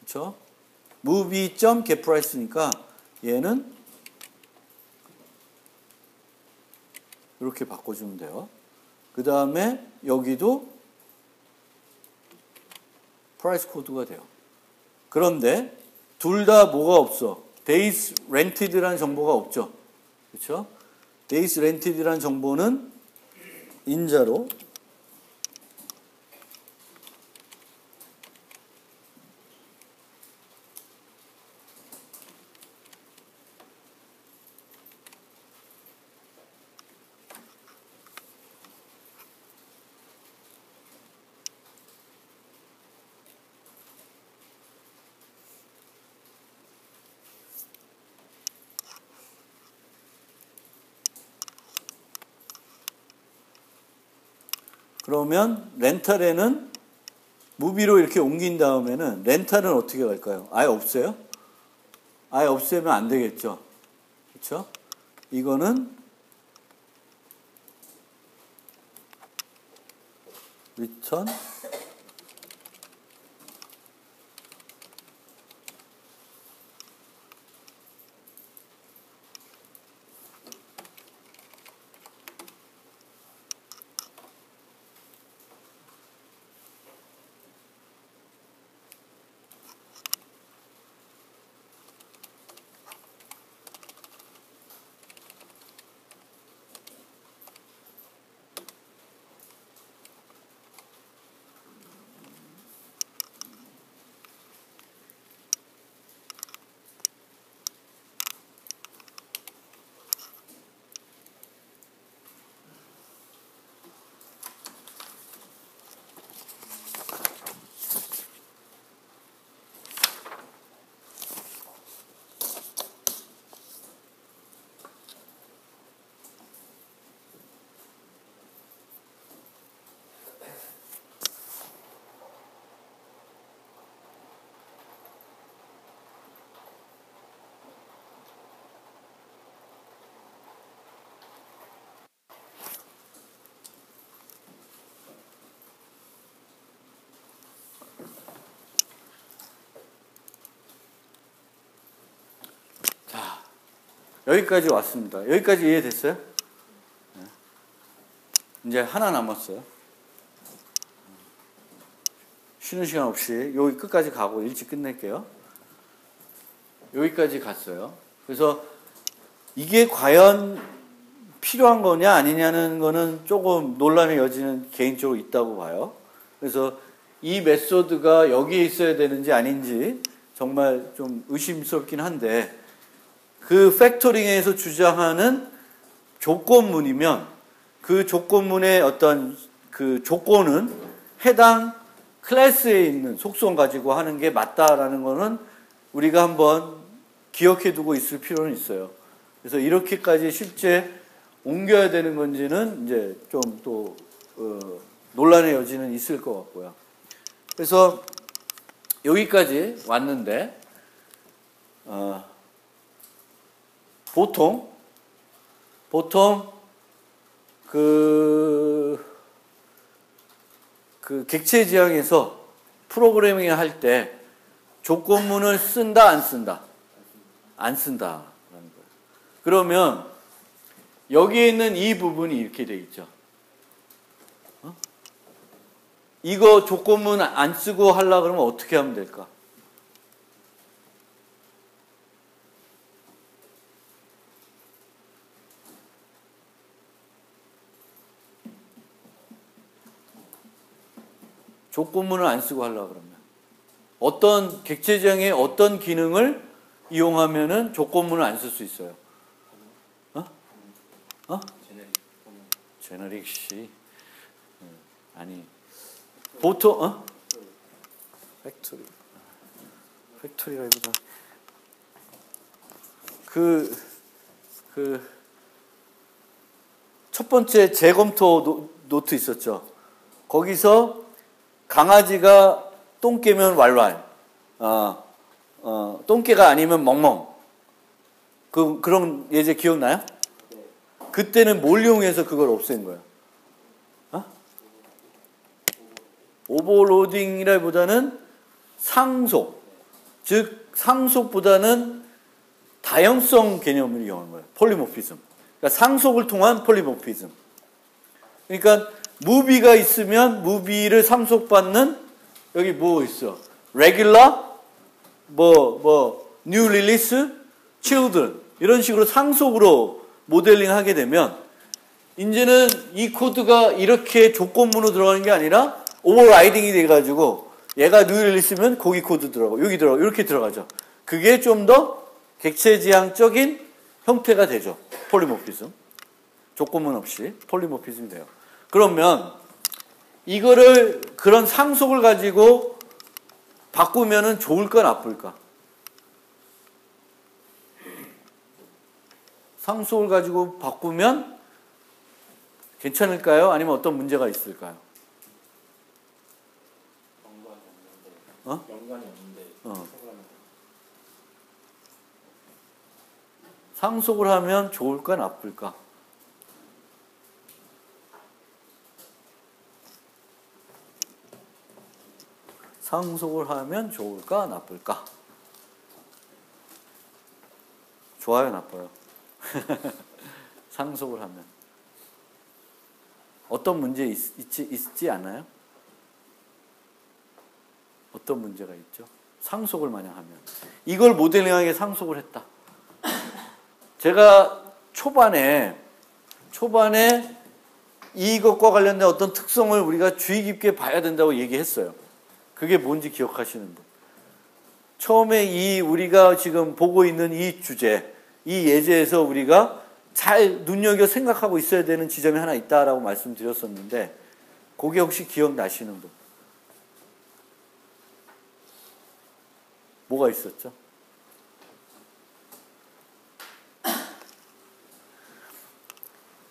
그렇죠? 무비.getPrice니까 얘는 이렇게 바꿔주면 돼요. 그 다음에 여기도 프라이스 코드가 돼요. 그런데 둘 다 뭐가 없어? days rented라는 정보가 없죠. 그렇죠? days rented라는 정보는 인자로 그러면 렌탈에는 무비로 이렇게 옮긴 다음에는 렌탈은 어떻게 갈까요? 아예 없어요? 아예 없애면 안 되겠죠. 그렇죠? 이거는 return 여기까지 왔습니다. 여기까지 이해됐어요? 네. 이제 하나 남았어요. 쉬는 시간 없이 여기 끝까지 가고 일찍 끝낼게요. 여기까지 갔어요. 그래서 이게 과연 필요한 거냐 아니냐는 거는 조금 논란의 여지는 개인적으로 있다고 봐요. 그래서 이 메소드가 여기에 있어야 되는지 아닌지 정말 좀 의심스럽긴 한데 그 팩토링에서 주장하는 조건문이면 그 조건문의 어떤 그 조건은 해당 클래스에 있는 속성 가지고 하는 게 맞다라는 거는 우리가 한번 기억해 두고 있을 필요는 있어요. 그래서 이렇게까지 실제 옮겨야 되는 건지는 이제 좀 또 논란의 여지는 있을 것 같고요. 그래서 여기까지 왔는데 보통 그 객체 지향에서 프로그래밍 할 때 조건문을 쓴다, 안 쓴다? 안 쓴다라는 거예요. 그러면 여기에 있는 이 부분이 이렇게 돼 있죠. 이거 조건문 안 쓰고 하려고 그러면 어떻게 하면 될까? 조건문을 안 쓰고 하려고 그러면 어떤 객체지향의 어떤 기능을 이용하면은 조건문을 안 쓸 수 있어요? 제너릭 씨 아니 보통 팩토리라기보다 첫 번째 재검토 노트 있었죠. 거기서 강아지가 똥 깨면 왈왈, 똥 깨가 아니면 멍멍. 그런 예제 기억나요? 그때는 뭘 이용해서 그걸 없앤 거야? 오버로딩이라기보다는 상속. 즉, 상속보다는 다형성 개념을 이용한 거예요. 폴리모피즘. 그러니까 상속을 통한 폴리모피즘. 그러니까 무비가 있으면 무비를 상속받는 여기 뭐 있어? 레귤러, 뉴 릴리스, children 이런 식으로 상속으로 모델링 하게 되면 이제는 이 코드가 이렇게 조건문으로 들어가는 게 아니라 오버라이딩이 돼가지고 얘가 뉴 릴리스면 거기 코드 들어가고 여기 들어가고 이렇게 들어가죠. 그게 좀 더 객체지향적인 형태가 되죠. 폴리모피즘. 조건문 없이 폴리모피즘이 돼요. 그러면 이거를 그런 상속을 가지고 바꾸면은 좋을까 나쁠까? 상속을 가지고 바꾸면 괜찮을까요? 아니면 어떤 문제가 있을까요? 연관이 없는데 상속을 하면 좋을까 나쁠까? 상속을 하면 좋을까 나쁠까? 좋아요 나빠요? 상속을 하면 어떤 문제 있지 않아요? 어떤 문제가 있죠? 상속을 마냥 하면 이걸 모델링하게 상속을 했다. 제가 초반에 이것과 관련된 어떤 특성을 우리가 주의 깊게 봐야 된다고 얘기했어요. 그게 뭔지 기억하시는 분? 처음에 우리가 지금 보고 있는 이 주제, 이 예제에서 우리가 잘 눈여겨 생각하고 있어야 되는 지점이 하나 있다라고 말씀드렸었는데 그게 혹시 기억나시는 분? 뭐가 있었죠?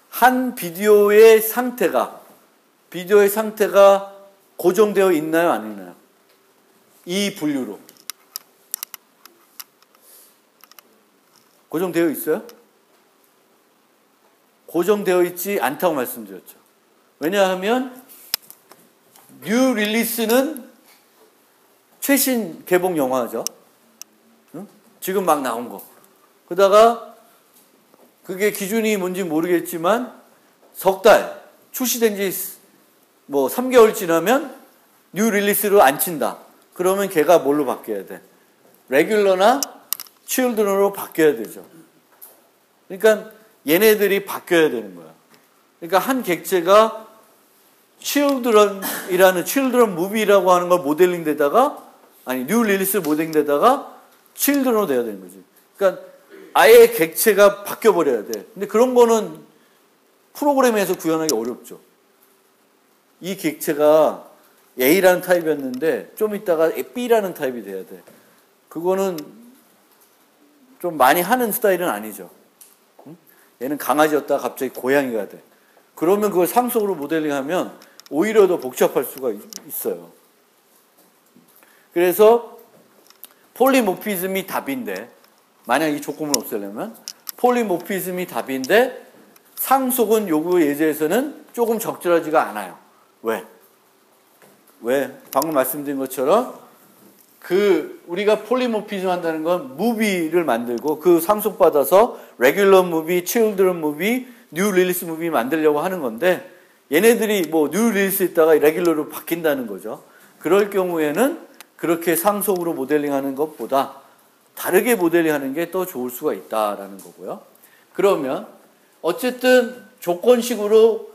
한 비디오의 상태가 고정되어 있나요? 안 있나요? 이 분류로. 고정되어 있어요? 고정되어 있지 않다고 말씀드렸죠. 왜냐하면 뉴 릴리스는 최신 개봉 영화죠. 응? 지금 막 나온 거. 그러다가 그게 기준이 뭔지 모르겠지만 석 달 출시된 지 3개월 지나면 뉴 릴리스로 안 친다. 그러면 걔가 뭘로 바뀌어야 돼? 레귤러나 children으로 바뀌어야 되죠. 그러니까 얘네들이 바뀌어야 되는 거야. 그러니까 한 객체가 children movie라고 하는 걸 모델링 되다가 뉴 릴리스 모델링 되다가 children으로 돼야 되는 거지. 그러니까 아예 객체가 바뀌어버려야 돼. 근데 그런 거는 프로그램에서 구현하기 어렵죠. 이 객체가 A라는 타입이었는데 좀 있다가 B라는 타입이 돼야 돼. 그거는 좀 많이 하는 스타일은 아니죠. 응? 얘는 강아지였다가 갑자기 고양이가 돼. 그러면 그걸 상속으로 모델링하면 오히려 더 복잡할 수가 있어요. 그래서 폴리모피즘이 답인데 만약 이 조건을 없애려면 폴리모피즘이 답인데 상속은 요구 예제에서는 조금 적절하지가 않아요. 왜? 왜 방금 말씀드린 것처럼 우리가 폴리모피즘 한다는 건 무비를 만들고 그 상속받아서 레귤러 무비, 칠드런 무비, 뉴 릴리스 무비 만들려고 하는 건데 얘네들이 뭐 뉴 릴리스 있다가 레귤러로 바뀐다는 거죠. 그럴 경우에는 그렇게 상속으로 모델링하는 것보다 다르게 모델링하는 게 더 좋을 수가 있다라는 거고요. 그러면 어쨌든 조건식으로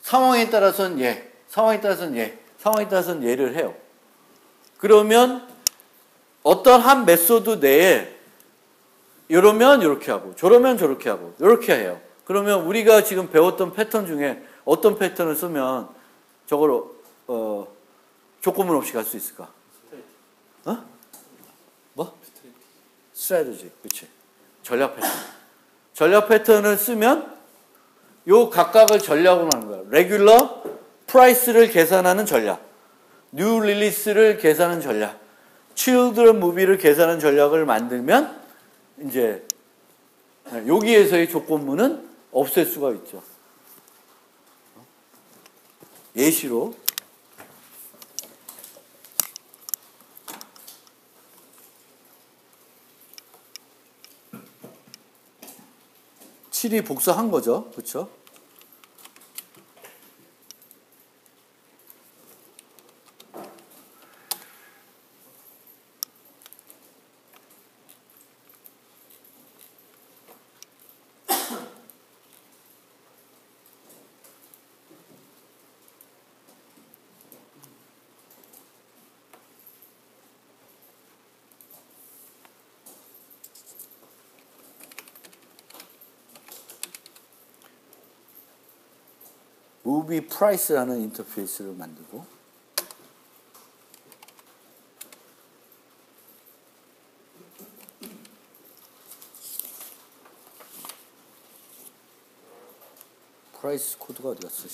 상황에 따라서는 예, 상황에 따라서는 예, 상황에 따라서는 예를 해요. 그러면 어떤 한 메소드 내에 이러면 이렇게 하고 저러면 저렇게 하고 이렇게 해요. 그러면 우리가 지금 배웠던 패턴 중에 어떤 패턴을 쓰면 저걸 조건문 없이 갈 수 있을까? 어? 뭐? 스트래티지. 그치. 전략 패턴. 전략 패턴을 쓰면 요 각각을 전략으로 하는 거야. 레귤러 프라이스를 계산하는 전략. 뉴 릴리스를 계산하는 전략. 칠드런 무비를 계산하는 전략을 만들면 이제 여기에서의 조건문은 없앨 수가 있죠. 예시로 칠이 복사한 거죠. 그렇죠? 무비 프라이스라는 인터페이스를 만들고 프라이스 코드가 어디 갔어?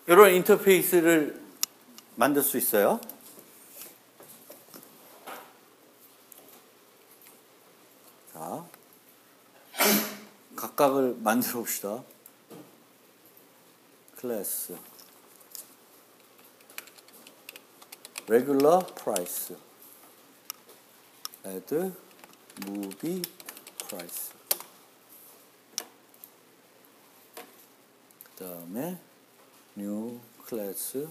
이런 인터페이스를 만들 수 있어요. 자, 각각을 만들어 봅시다. 클래스 regular price add movie price 그 다음에 new class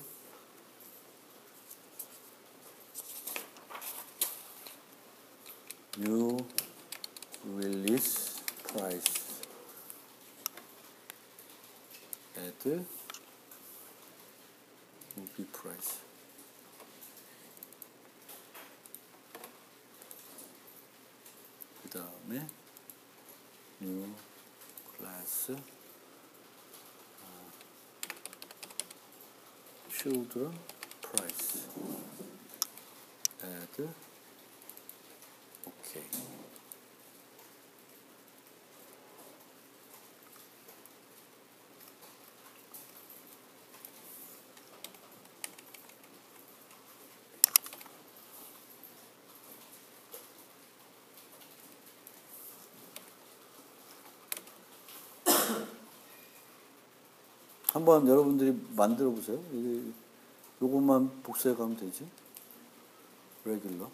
new release price add movie price 그 다음에 new class children price add OK. 한번 여러분들이 만들어 보세요. 요것만 복사해 가면 되지. 레귤러.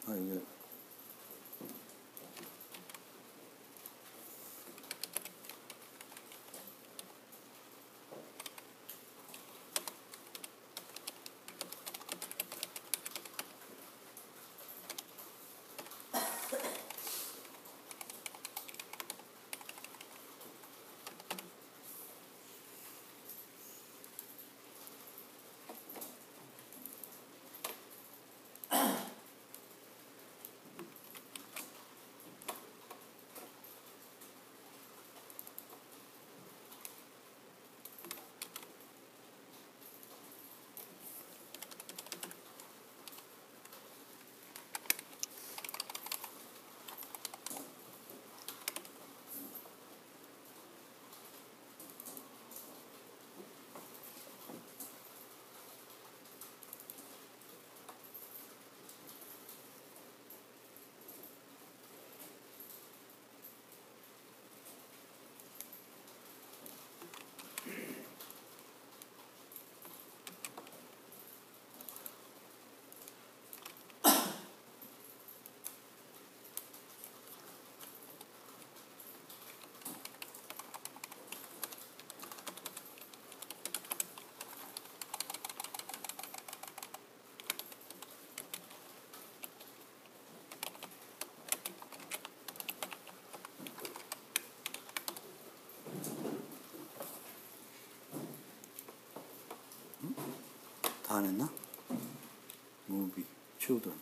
이게 다 안 했나? movie, children.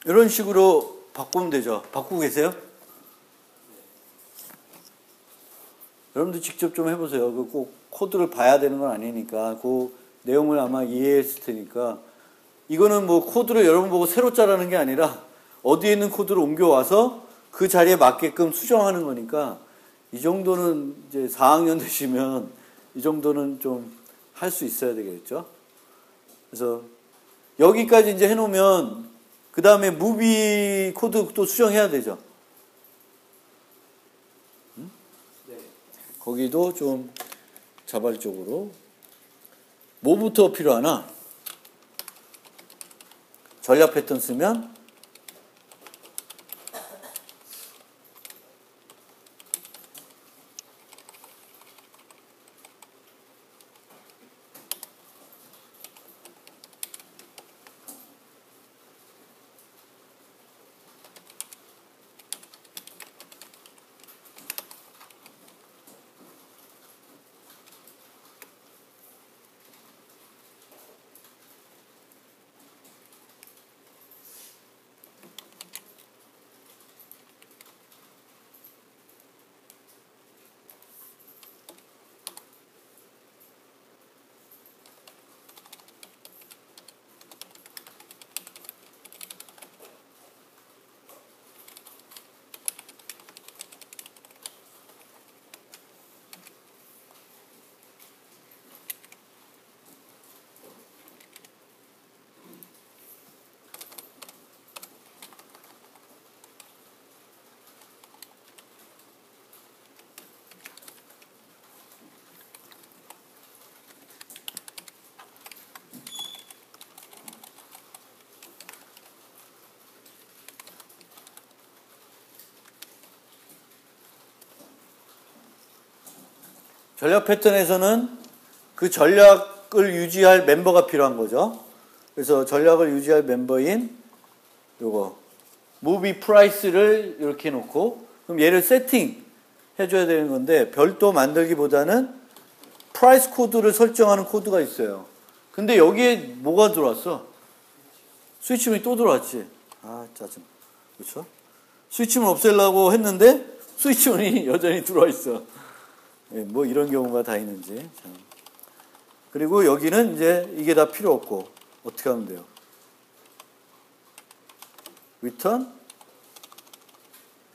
이런 식으로 바꾸면 되죠. 바꾸고 계세요? 여러분도 직접 좀 해보세요. 꼭 코드를 봐야 되는 건 아니니까 그 내용을 아마 이해했을 테니까 이거는 뭐 코드를 여러분 보고 새로 짜라는 게 아니라 어디에 있는 코드를 옮겨와서 그 자리에 맞게끔 수정하는 거니까 이 정도는 이제 4학년 되시면 이 정도는 좀 할 수 있어야 되겠죠. 그래서 여기까지 이제 해놓으면 그 다음에 무비 코드 또 수정해야 되죠. 응? 네. 거기도 좀 자발적으로 뭐부터 필요하나? 전략 패턴 쓰면 전략 패턴에서는 그 전략을 유지할 멤버가 필요한 거죠. 그래서 전략을 유지할 멤버인 요거 무비 프라이스를 이렇게 해놓고 그럼 얘를 세팅 해줘야 되는 건데 별도 만들기보다는 프라이스 코드를 설정하는 코드가 있어요. 근데 여기에 뭐가 들어왔어? 스위치문이 또 들어왔지. 아 짜증. 그렇죠? 스위치문 없애려고 했는데 스위치문이 여전히 들어와 있어. 뭐 이런 경우가 다 있는지. 자. 그리고 여기는 이제 이게 다 필요 없고 어떻게 하면 돼요? return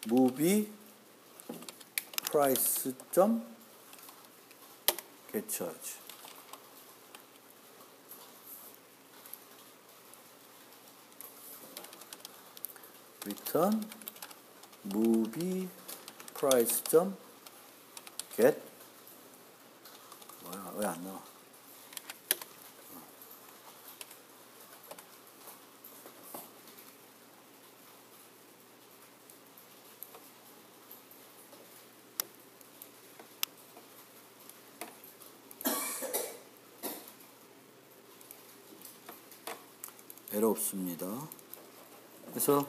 movie price get charge. return movie price get 뭐야, 왜 안 나와? 에러 없습니다. 그래서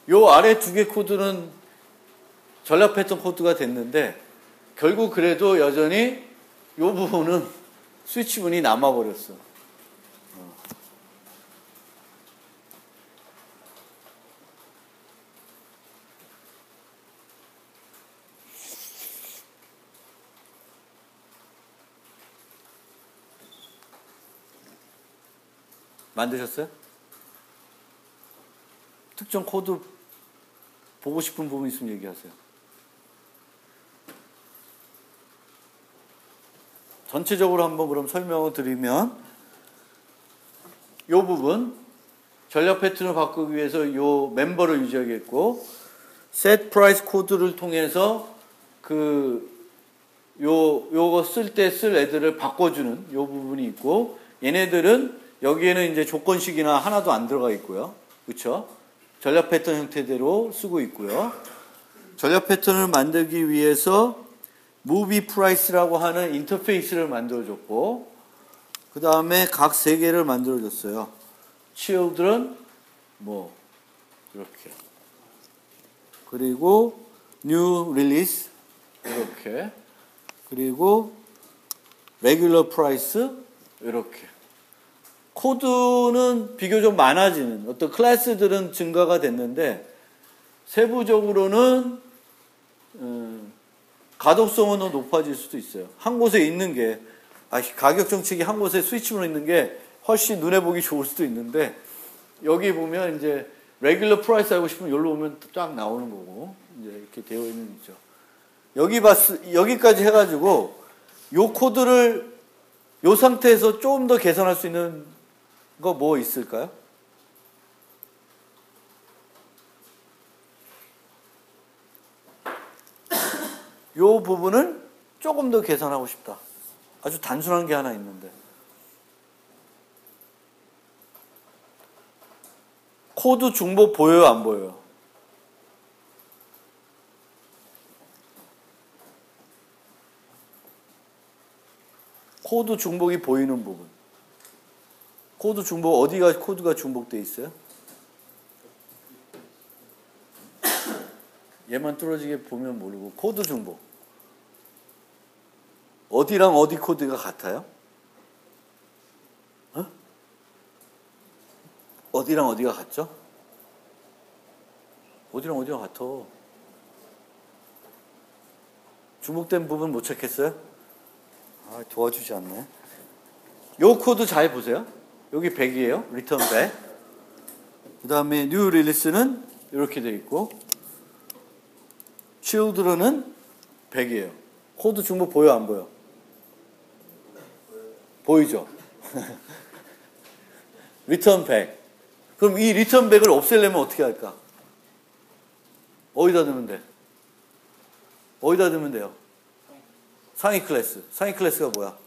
요 아래 두 개 코드는 전략 패턴 코드가 됐는데 결국 그래도 여전히 이 부분은 스위치문이 남아버렸어. 만드셨어요? 특정 코드 보고 싶은 부분 있으면 얘기하세요. 전체적으로 한번 그럼 설명을 드리면 이 부분 전략 패턴을 바꾸기 위해서 이 멤버를 유지하겠고 set price 코드를 통해서 요거 쓸 때 쓸 애들을 바꿔주는 요 부분이 있고 얘네들은 여기에는 이제 조건식이나 하나도 안 들어가 있고요. 그렇죠? 전략 패턴 형태대로 쓰고 있고요. 전략 패턴을 만들기 위해서 Movie Price라고 하는 인터페이스를 만들어줬고, 그 다음에 각 세 개를 만들어줬어요. Children, 뭐 이렇게, 그리고 New Release 이렇게, 그리고 Regular Price 이렇게. 코드는 비교적 많아지는, 어떤 클래스들은 증가가 됐는데 세부적으로는 가독성은 더 높아질 수도 있어요. 한 곳에 있는 게, 가격 정책이 한 곳에 스위치로 있는 게 훨씬 눈에 보기 좋을 수도 있는데, 여기 보면 이제 레귤러 프라이스 하고 싶으면 여기로 오면 쫙 나오는 거고, 이제 이렇게 되어 있는 거죠. 여기까지 해가지고 요 코드를 요 상태에서 좀 더 개선할 수 있는 거 뭐 있을까요? 요 부분을 조금 더 개선하고 싶다. 아주 단순한 게 하나 있는데. 코드 중복 보여요, 안 보여요? 코드 중복이 보이는 부분. 코드 중복, 어디가 코드가 중복되어 있어요? 얘만 뚫어지게 보면 모르고, 코드 중복. 어디랑 어디 코드가 같아요? 어? 어디랑 어디가 같죠? 어디랑 어디가 같아? 중복된 부분 못 찾겠어요? 도와주지 않네. 요 코드 잘 보세요. 여기 100이에요. 리턴 100. 그 다음에 뉴 릴리스는 이렇게 되어 있고, children은 100이에요. 코드 중복 보여, 안 보여? 보이죠? 리턴 100. 그럼 이 리턴 100을 없애려면 어떻게 할까? 어디다 넣으면 돼? 어디다 넣으면 돼요? 상위 클래스. 상위 클래스가 뭐야?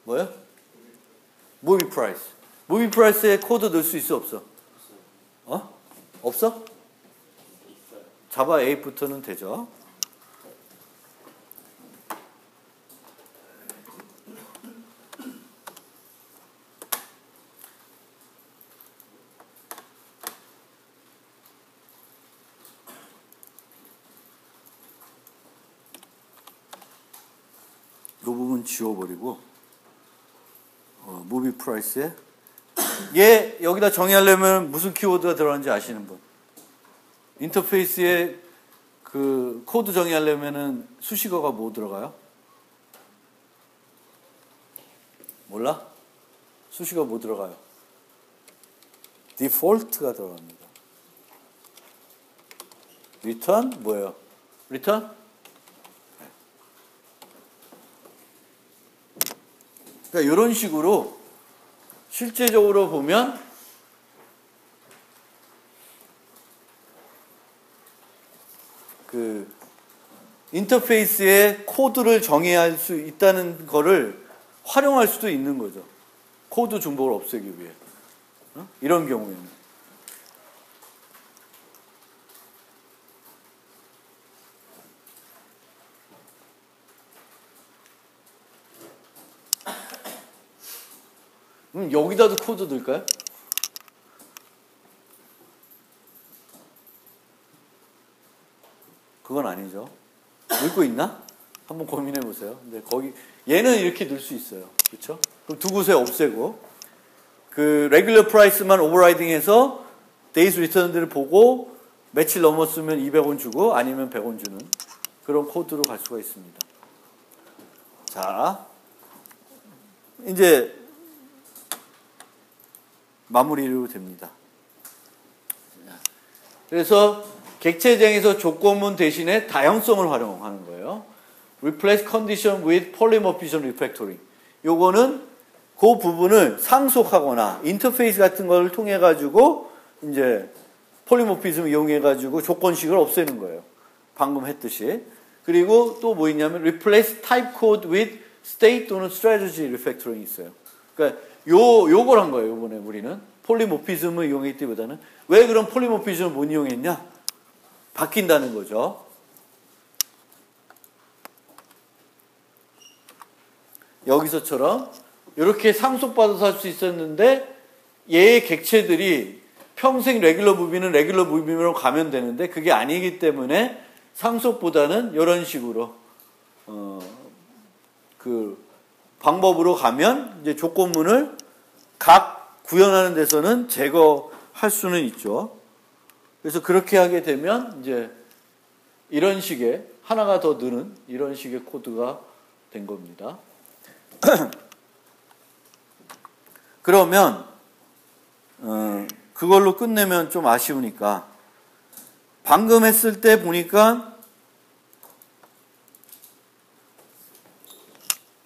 뭐야? 무비 프라이스. 무비 프라이스에 코드 넣을 수 있어, 없어? 없어? 자바 8부터는 되죠. 이 부분 지워버리고, 무비 프라이스에, 얘 여기다 정의하려면 무슨 키워드가 들어가는지 아시는 분? 인터페이스에 그 코드 정의하려면은 수식어가 뭐 들어가요? 몰라? 수식어 뭐 들어가요? 디폴트가 들어갑니다. 리턴 뭐예요? 리턴? 그러니까 이런 식으로 실제적으로 보면 그 인터페이스에 코드를 정의할 수 있다는 거를 활용할 수도 있는 거죠. 코드 중복을 없애기 위해. 이런 경우에는. 여기다도 코드 넣을까요? 그건 아니죠. 읽고 있나? 한번 고민해 보세요. 근데 거기 얘는 이렇게 넣을 수 있어요. 그렇죠? 그럼 두 곳에 없애고 그 레귤러 프라이스만 오버라이딩해서 데이즈 리턴들을 보고 며칠 넘었으면 200원 주고 아니면 100원 주는 그런 코드로 갈 수가 있습니다. 자, 이제 마무리로 됩니다. 그래서 객체쟁에서 조건문 대신에 다양성을 활용하는 거예요. Replace condition with polymorphism refactoring. 요거는 그 부분을 상속하거나 인터페이스 같은 걸 통해 가지고 이제 폴리모피즘 이용해 가지고 조건식을 없애는 거예요. 방금 했듯이. 그리고 또 뭐 있냐면 replace type code with state 또는 strategy refactoring 있어요. 그러니까 요걸 한 거예요. 이번에 우리는 폴리모피즘을 이용했기보다는. 왜 그런 폴리모피즘을 못 이용했냐? 바뀐다는 거죠. 여기서처럼 이렇게 상속받아서 할 수 있었는데 얘의 객체들이 평생 레귤러 무비는 레귤러 무비로 가면 되는데 그게 아니기 때문에 상속보다는 이런 식으로 그 방법으로 가면 이제 조건문을 각 구현하는 데서는 제거할 수는 있죠. 그래서 그렇게 하게 되면 이제 이런 식의 하나가 더 느는 이런 식의 코드가 된 겁니다. 그러면 그걸로 끝내면 좀 아쉬우니까 방금 했을 때 보니까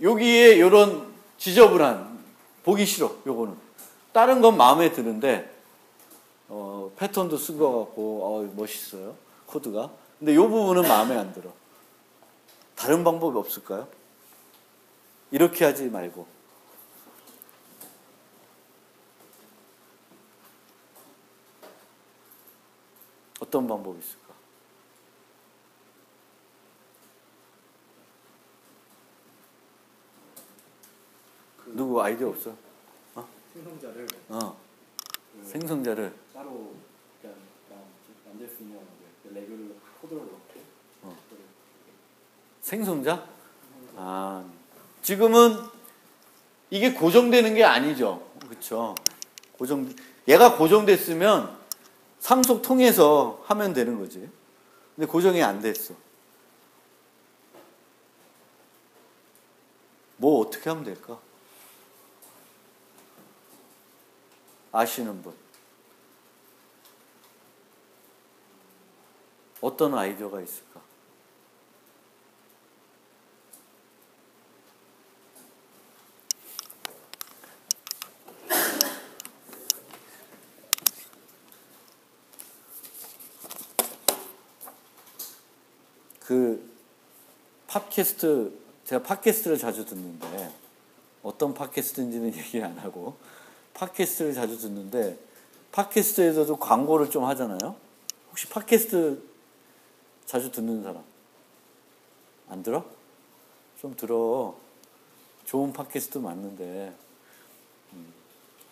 여기에 이런 지저분한 보기 싫어. 요거는 다른 건 마음에 드는데 패턴도 쓴 것 같고 멋있어요 코드가. 근데 요 부분은 마음에 안 들어. 다른 방법이 없을까요? 이렇게 하지 말고 어떤 방법이 있을까? 누구 아이디어 없어? 생성자를 생성자를 따로 그냥 만들 수 있는 레귤러 코드를 넣고 생성자? 지금은 이게 고정되는 게 아니죠. 그렇죠? 얘가 고정됐으면 상속 통해서 하면 되는 거지. 근데 고정이 안 됐어. 뭐 어떻게 하면 될까? 아시는 분? 어떤 아이디어가 있을까? 제가 팟캐스트를 자주 듣는데, 어떤 팟캐스트인지는 얘기 안 하고, 팟캐스트를 자주 듣는데, 팟캐스트에서도 광고를 좀 하잖아요? 혹시 팟캐스트 자주 듣는 사람? 안 들어? 좀 들어. 좋은 팟캐스트 많는데,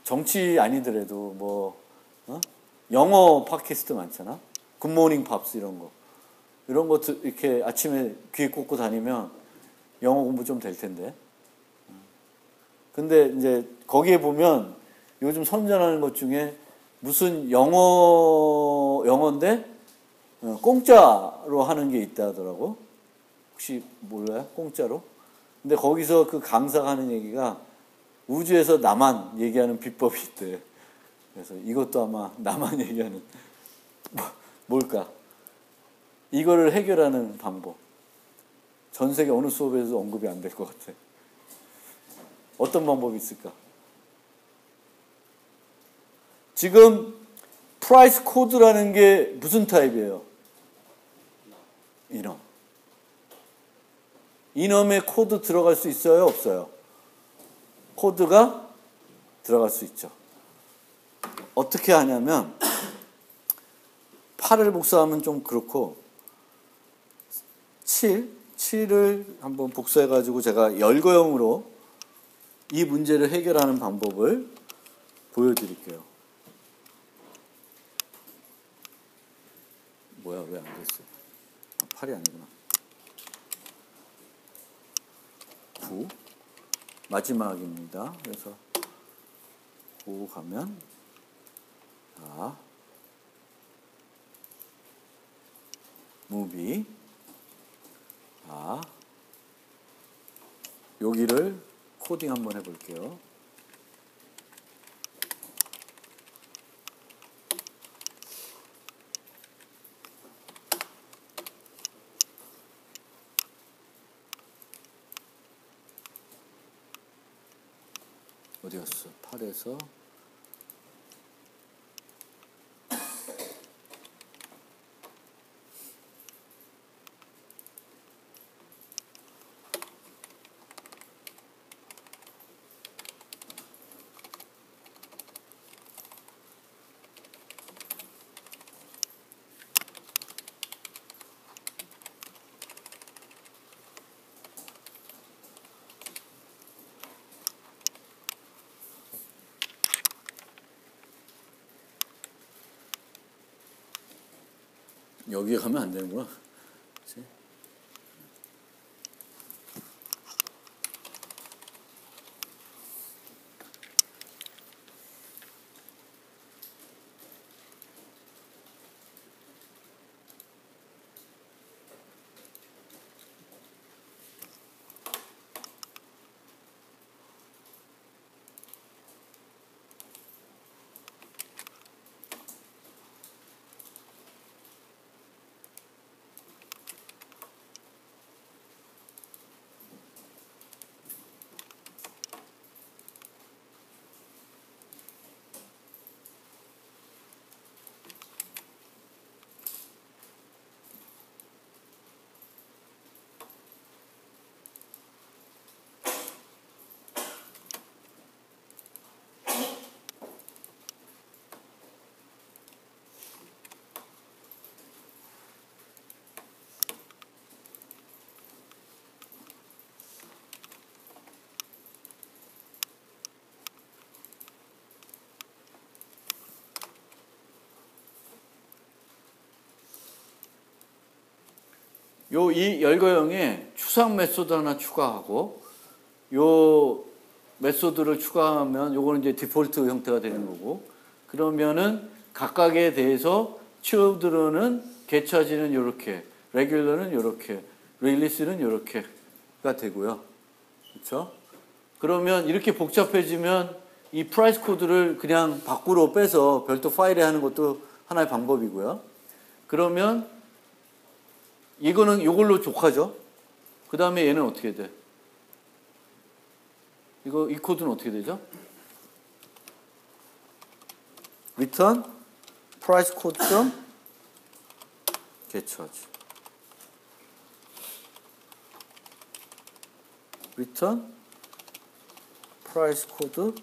정치 아니더라도 영어 팟캐스트 많잖아? 굿모닝 팝스 이런 거. 이런 거 이렇게 아침에 귀에 꽂고 다니면 영어 공부 좀 될 텐데. 근데 이제 거기에 보면 요즘 선전하는 것 중에 무슨 영어인데 공짜로 하는 게 있다 하더라고. 혹시 몰라요? 공짜로? 근데 거기서 그 강사가 하는 얘기가 우주에서 나만 얘기하는 비법이 있대. 그래서 이것도 아마 나만 얘기하는 뭘까? 이거를 해결하는 방법. 전 세계 어느 수업에서도 언급이 안 될 것 같아. 어떤 방법이 있을까? 지금 프라이스 코드라는 게 무슨 타입이에요? 이놈. 이놈의 코드 들어갈 수 있어요? 없어요? 코드가 들어갈 수 있죠. 어떻게 하냐면 8을 복사하면 좀 그렇고 7을 한번 복사해가지고 제가 열거형으로 이 문제를 해결하는 방법을 보여드릴게요. 뭐야, 왜 안 됐어? 8이 아니구나. 9 마지막입니다. 그래서 9 가면 무비 여기를 코딩 한번 해볼게요. 어디였어? 8에서 여기에 가면 안 되는구나. 그치? 이 열거형에 추상 메소드 하나 추가하고 요 메소드를 추가하면 요거는 이제 디폴트 형태가 되는 거고, 그러면은 각각에 대해서 children은 개차지는 요렇게, regular는 요렇게, release는 요렇게가 되고요. 그렇죠? 그러면 이렇게 복잡해지면 이 프라이스 코드를 그냥 밖으로 빼서 별도 파일에 하는 것도 하나의 방법이고요. 그러면 이거는 이걸로 족하죠. 그 다음에 얘는 어떻게 돼? 이 코드는 어떻게 되죠? return price code get charge. return price code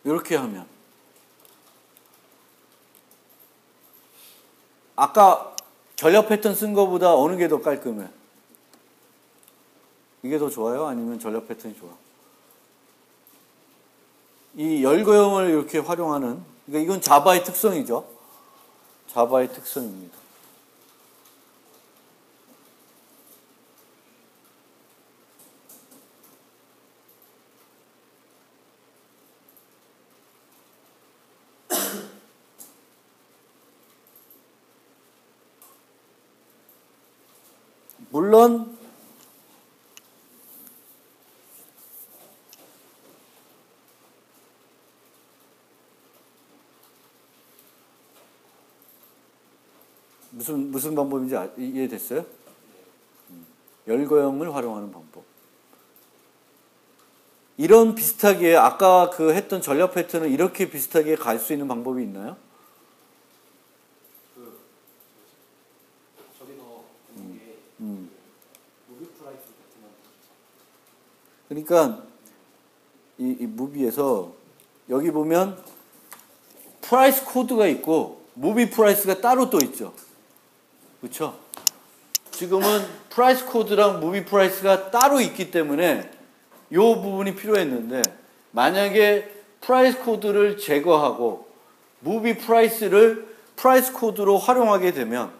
이렇게 하면 아까 전략 패턴 쓴 거보다 어느 게 더 깔끔해? 이게 더 좋아요? 아니면 전략 패턴이 좋아? 이 열거형을 이렇게 활용하는, 그러니까 이건 자바의 특성이죠. 자바의 특성입니다. 물론 무슨 방법인지 이해됐어요? 열거형을 활용하는 방법. 이런 비슷하게 아까 그 했던 전략 패턴을 이렇게 비슷하게 갈 수 있는 방법이 있나요? 저기서 이게 무비 프라이스 같은 그러니까 이 무비에서 여기 보면 프라이스 코드가 있고 무비 프라이스가 따로 또 있죠. 그렇죠? 지금은 프라이스 코드랑 무비 프라이스가 따로 있기 때문에 이 부분이 필요했는데, 만약에 프라이스 코드를 제거하고 무비 프라이스를 프라이스 코드로 활용하게 되면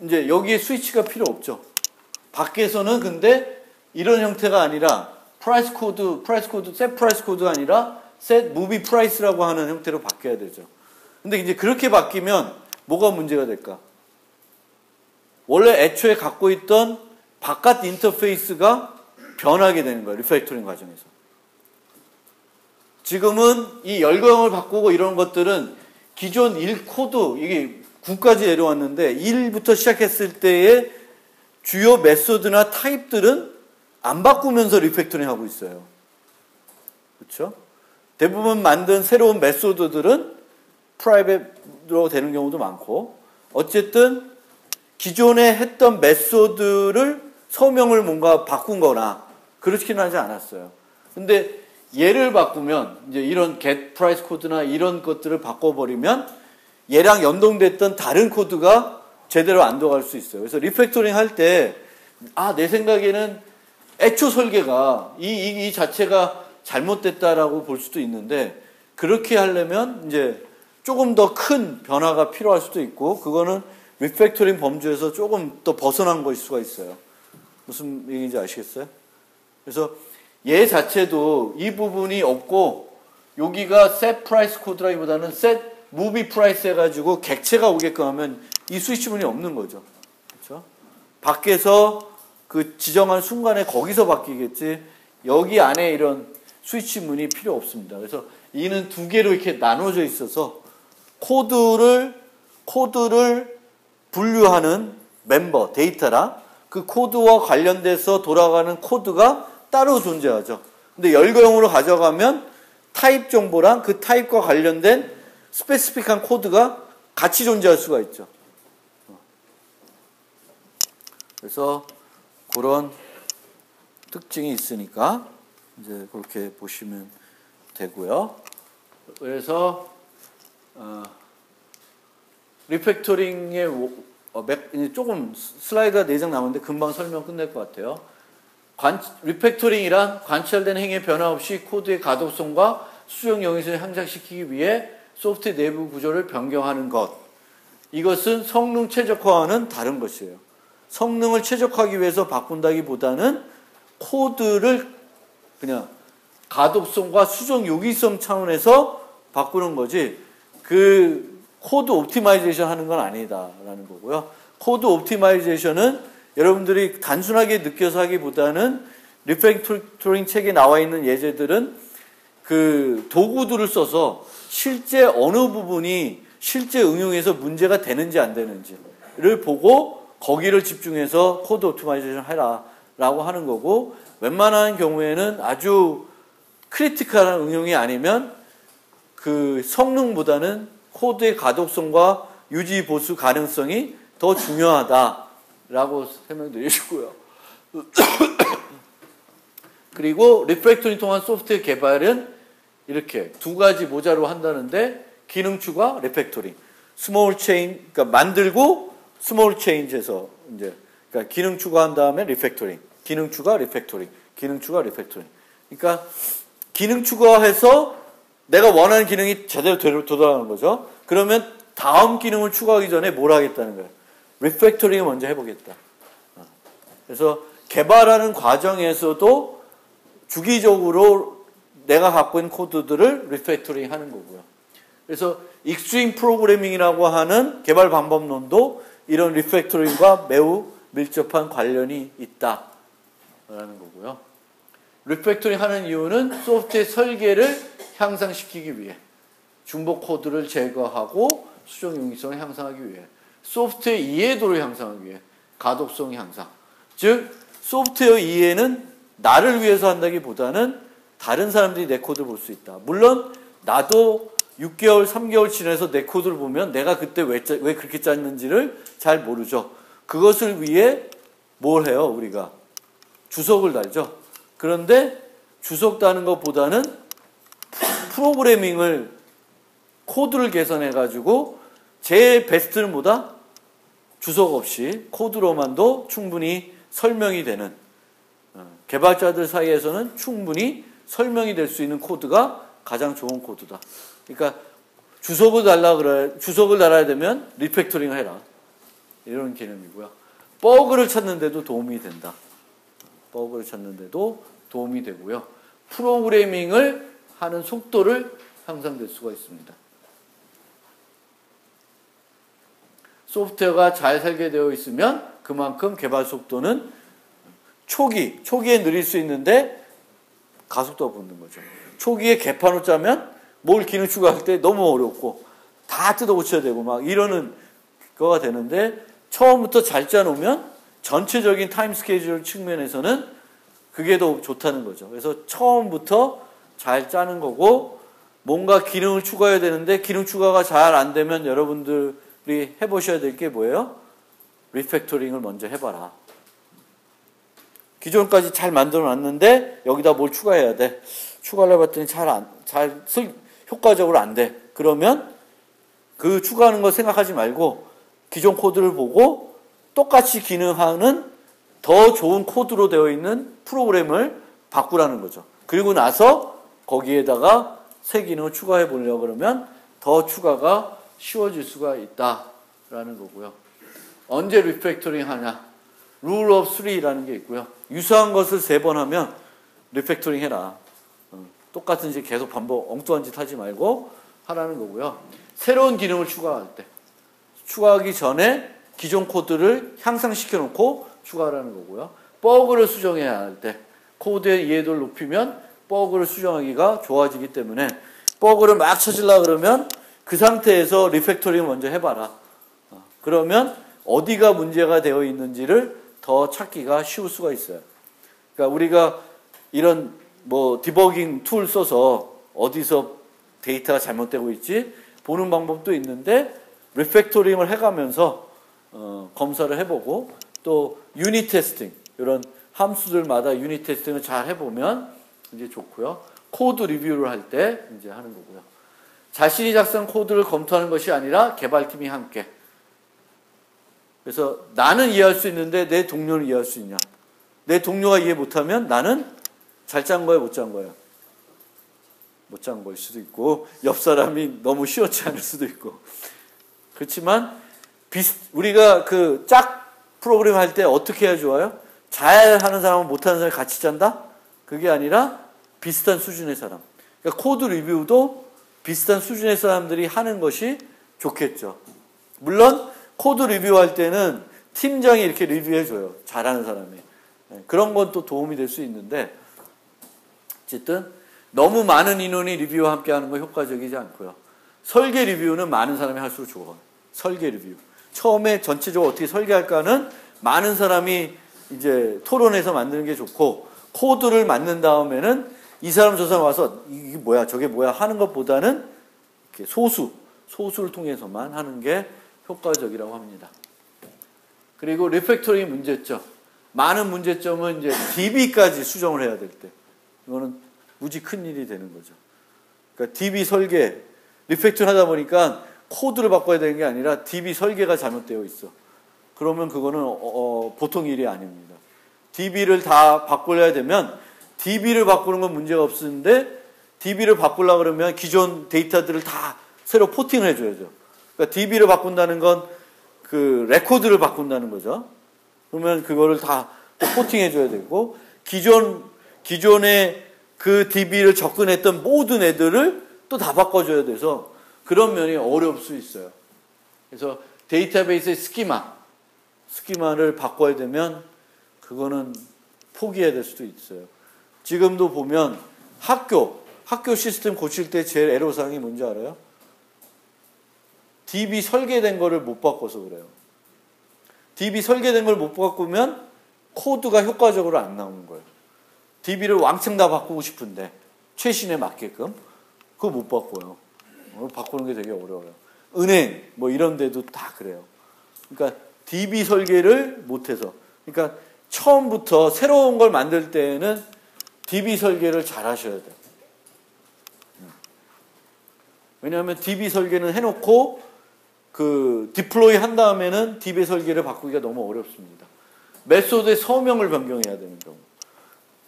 이제 여기에 스위치가 필요 없죠. 밖에서는 근데 이런 형태가 아니라 프라이스 코드, 셋 프라이스 코드가 아니라 셋 무비 프라이스라고 하는 형태로 바뀌어야 되죠. 근데 이제 그렇게 바뀌면 뭐가 문제가 될까? 원래 애초에 갖고 있던 바깥 인터페이스가 변하게 되는 거예요. 리팩토링 과정에서. 지금은 이 열거형을 바꾸고 이런 것들은 기존 1코드, 이게 9까지 내려왔는데 1부터 시작했을 때의 주요 메소드나 타입들은 안 바꾸면서 리팩토링 하고 있어요. 그렇죠? 대부분 만든 새로운 메소드들은 프라이빗으로 되는 경우도 많고, 어쨌든 기존에 했던 메소드를 서명을 뭔가 바꾼 거나 그렇게는 하지 않았어요. 근데 얘를 바꾸면 이제 이런 get price 코드나 이런 것들을 바꿔버리면 얘랑 연동됐던 다른 코드가 제대로 안 들어갈 수 있어요. 그래서 리팩토링 할 때 내 생각에는 애초 설계가 이 자체가 잘못됐다라고 볼 수도 있는데 그렇게 하려면 이제 조금 더 큰 변화가 필요할 수도 있고 그거는 리팩토링 범주에서 조금 더 벗어난 것일 수가 있어요. 무슨 얘기인지 아시겠어요? 그래서 얘 자체도 이 부분이 없고 여기가 set price 코드라기보다는 set movie price 해가지고 객체가 오게끔 하면 이 스위치 문이 없는 거죠. 그렇죠? 밖에서 그 지정한 순간에 거기서 바뀌겠지 여기 안에 이런 스위치 문이 필요 없습니다. 그래서 이는 두 개로 이렇게 나눠져 있어서 코드를 분류하는 멤버, 데이터랑 그 코드와 관련돼서 돌아가는 코드가 따로 존재하죠. 근데 열거형으로 가져가면 타입 정보랑 그 타입과 관련된 스페시픽한 코드가 같이 존재할 수가 있죠. 그래서 그런 특징이 있으니까 이제 그렇게 보시면 되고요. 그래서 리팩토링의 조금 슬라이드가 4장 남았는데 금방 설명 끝낼 것 같아요. 리팩토링이란 관찰된 행위의 변화 없이 코드의 가독성과 수정 용이성을 향상시키기 위해 소프트웨어 내부 구조를 변경하는 것. 이것은 성능 최적화와는 다른 것이에요. 성능을 최적화하기 위해서 바꾼다기보다는 코드를 그냥 가독성과 수정 요기성 차원에서 바꾸는 거지 그 코드 옵티마이제이션 하는 건 아니다라는 거고요. 코드 옵티마이제이션은 여러분들이 단순하게 느껴서 하기보다는 리팩토링 책에 나와 있는 예제들은 그 도구들을 써서 실제 어느 부분이 실제 응용에서 문제가 되는지 안 되는지를 보고 거기를 집중해서 코드 옵티마이제이션 해라 라고 하는 거고 웬만한 경우에는 아주 크리티컬한 응용이 아니면 그 성능보다는 코드의 가독성과 유지 보수 가능성이 더 중요하다라고 설명드리시고요. 그리고 리팩토링 통한 소프트웨어 개발은 이렇게 두 가지 모자로 한다는데 기능 추가, 리팩토링, 스몰 체인, 그러니까 만들고 스몰 체인지에서 이제 그러니까 기능 추가한 다음에 리팩토링, 기능 추가, 리팩토링, 기능 추가, 리팩토링. 그러니까 기능 추가해서 내가 원하는 기능이 제대로 도달하는 거죠. 그러면 다음 기능을 추가하기 전에 뭘 하겠다는 거예요. 리팩토링을 먼저 해보겠다. 그래서 개발하는 과정에서도 주기적으로 내가 갖고 있는 코드들을 리팩토링 하는 거고요. 그래서 익스트림 프로그래밍이라고 하는 개발 방법론도 이런 리팩토링과 매우 밀접한 관련이 있다라는 거고요. 리팩토링 하는 이유는 소프트웨어 설계를 향상시키기 위해 중복 코드를 제거하고 수정 용이성을 향상하기 위해 소프트웨어 이해도를 향상하기 위해 가독성 향상. 즉 소프트웨어 이해는 나를 위해서 한다기보다는 다른 사람들이 내 코드를 볼 수 있다. 물론 나도 6개월, 3개월 지나서 내 코드를 보면 내가 그때 왜 그렇게 짰는지를 잘 모르죠. 그것을 위해 뭘 해요? 우리가 주석을 달죠. 그런데 주석 다는 것보다는 프로그래밍을 코드를 개선해가지고 제 베스트는 뭐다? 주석 없이 코드로만도 충분히 설명이 되는 개발자들 사이에서는 충분히 설명이 될 수 있는 코드가 가장 좋은 코드다. 그러니까 주석을 달아야 되면 리팩토링을 해라. 이런 개념이고요. 버그를 찾는데도 도움이 된다. 버그를 찾는데도 도움이 되고요. 프로그래밍을 하는 속도를 향상될 수가 있습니다. 소프트웨어가 잘 설계되어 있으면 그만큼 개발 속도는 초기에 느릴 수 있는데 가속도가 붙는 거죠. 초기에 개판을 짜면 뭘 기능 추가할 때 너무 어렵고 다 뜯어 고쳐야 되고 막 이러는 거가 되는데 처음부터 잘 짜놓으면 전체적인 타임 스케줄 측면에서는 그게 더 좋다는 거죠. 그래서 처음부터 잘 짜는 거고 뭔가 기능을 추가해야 되는데 기능 추가가 잘 안 되면 여러분들이 해보셔야 될 게 뭐예요? 리팩토링을 먼저 해봐라. 기존까지 잘 만들어 놨는데 여기다 뭘 추가해야 돼. 추가를 해봤더니 효과적으로 안 돼. 그러면 그 추가하는 거 생각하지 말고 기존 코드를 보고 똑같이 기능하는 더 좋은 코드로 되어 있는 프로그램을 바꾸라는 거죠. 그리고 나서 거기에다가 새 기능을 추가해 보려고 그러면 더 추가가 쉬워질 수가 있다라는 거고요. 언제 리팩토링 하냐? 룰 오브 3라는 게 있고요. 유사한 것을 3번 하면 리팩토링 해라. 똑같은 짓 계속 반복, 엉뚱한 짓 하지 말고 하라는 거고요. 새로운 기능을 추가할 때, 추가하기 전에 기존 코드를 향상시켜 놓고 추가하라는 거고요. 버그를 수정해야 할 때, 코드의 이해도를 높이면 버그를 수정하기가 좋아지기 때문에 버그를 막 찾으려고 그러면 그 상태에서 리팩토링을 먼저 해봐라. 그러면 어디가 문제가 되어 있는지를 더 찾기가 쉬울 수가 있어요. 그러니까 우리가 이런 뭐 디버깅 툴 써서 어디서 데이터가 잘못되고 있지 보는 방법도 있는데 리팩토링을 해가면서 검사를 해보고 또 유닛 테스팅 이런 함수들마다 유닛 테스팅을 잘 해보면 이제 좋고요. 코드 리뷰를 할 때 이제 하는 거고요. 자신이 작성한 코드를 검토하는 것이 아니라 개발팀이 함께. 그래서 나는 이해할 수 있는데 내 동료는 이해할 수 있냐? 내 동료가 이해 못하면 나는 잘 짠 거예요, 못 짠 거예요? 못 짠 거일 수도 있고 옆 사람이 너무 쉬웠지 않을 수도 있고 그렇지만 우리가 그 짝 프로그램 할 때 어떻게 해야 좋아요? 잘 하는 사람은 못하는 사람이 같이 짠다? 그게 아니라 비슷한 수준의 사람. 그러니까 코드 리뷰도 비슷한 수준의 사람들이 하는 것이 좋겠죠. 물론 코드 리뷰할 때는 팀장이 이렇게 리뷰해줘요. 잘하는 사람이. 그런 건 또 도움이 될 수 있는데 어쨌든 너무 많은 인원이 리뷰와 함께 하는 건 효과적이지 않고요. 설계 리뷰는 많은 사람이 할수록 좋아요. 설계 리뷰. 처음에 전체적으로 어떻게 설계할까는 많은 사람이 이제 토론해서 만드는 게 좋고 코드를 만든 다음에는 이 사람 저 사람 와서 이게 뭐야 저게 뭐야 하는 것보다는 이렇게 소수를 통해서만 하는 게 효과적이라고 합니다. 그리고 리팩토링 문제점. 많은 문제점은 이제 DB까지 수정을 해야 될 때. 이거는 무지 큰 일이 되는 거죠. 그러니까 DB 설계, 리팩토링 하다 보니까 코드를 바꿔야 되는 게 아니라 DB 설계가 잘못되어 있어. 그러면 그거는 보통 일이 아닙니다. DB를 다 바꿔야 되면 DB를 바꾸는 건 문제가 없는데 DB를 바꾸려고 그러면 기존 데이터들을 다 새로 포팅을 해줘야죠. 그러니까 DB를 바꾼다는 건 그 레코드를 바꾼다는 거죠. 그러면 그거를 다 포팅해줘야 되고 기존에 그 DB를 접근했던 모든 애들을 또 다 바꿔줘야 돼서 그런 면이 어려울 수 있어요. 그래서 데이터베이스의 스키마를 바꿔야 되면 그거는 포기해야 될 수도 있어요. 지금도 보면 학교 시스템 고칠 때 제일 애로사항이 뭔지 알아요? DB 설계된 거를 못 바꿔서 그래요. DB 설계된 걸 못 바꾸면 코드가 효과적으로 안 나오는 거예요. DB를 왕창 다 바꾸고 싶은데 최신에 맞게끔 그거 못 바꿔요. 바꾸는 게 되게 어려워요. 은행 뭐 이런 데도 다 그래요. 그러니까 DB 설계를 못해서 그러니까 처음부터 새로운 걸 만들 때에는 DB 설계를 잘 하셔야 돼요. 왜냐하면 DB 설계는 해놓고 그 디플로이 한 다음에는 DB 설계를 바꾸기가 너무 어렵습니다. 메소드의 서명을 변경해야 되는 경우.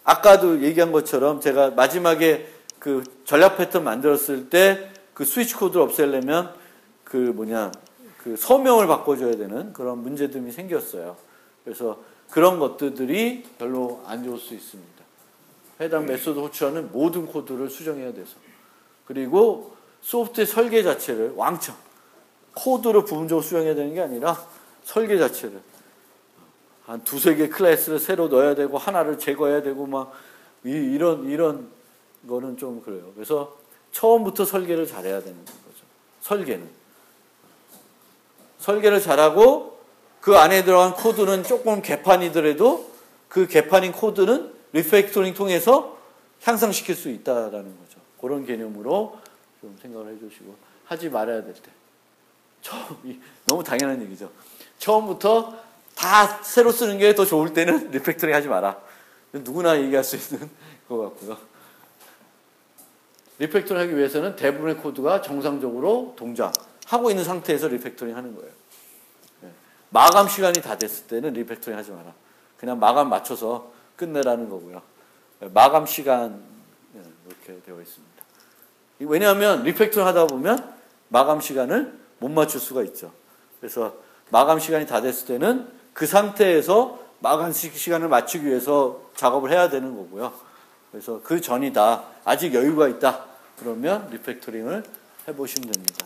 아까도 얘기한 것처럼 제가 마지막에 그 전략 패턴 만들었을 때 그 스위치 코드를 없애려면 그 서명을 바꿔줘야 되는 그런 문제점이 생겼어요. 그래서 그런 것들이 별로 안 좋을 수 있습니다. 해당 메소드 호출하는 모든 코드를 수정해야 돼서. 그리고 소프트웨어 설계 자체를 왕창 코드를 부분적으로 수정해야 되는 게 아니라 설계 자체를 한 두세 개 클래스를 새로 넣어야 되고 하나를 제거해야 되고 막 이런 거는 좀 그래요. 그래서 처음부터 설계를 잘해야 되는 거죠. 설계를 잘하고 그 안에 들어간 코드는 조금 개판이더라도 그 개판인 코드는 리팩토링 통해서 향상시킬 수 있다라는 거죠. 그런 개념으로 좀 생각을 해주시고 하지 말아야 될 때. 너무 당연한 얘기죠. 처음부터 다 새로 쓰는 게 더 좋을 때는 리팩토링 하지 마라. 누구나 얘기할 수 있는 것 같고요. 리팩토링 하기 위해서는 대부분의 코드가 정상적으로 동작하고 있는 상태에서 리팩토링 하는 거예요. 마감 시간이 다 됐을 때는 리팩토링 하지 마라. 그냥 마감 맞춰서 끝내라는 거고요. 마감 시간 이렇게 되어 있습니다. 왜냐하면 리팩토링 하다 보면 마감 시간을 못 맞출 수가 있죠. 그래서 마감 시간이 다 됐을 때는 그 상태에서 마감 시간을 맞추기 위해서 작업을 해야 되는 거고요. 그래서 그 전이다. 아직 여유가 있다. 그러면 리팩토링을 해보시면 됩니다.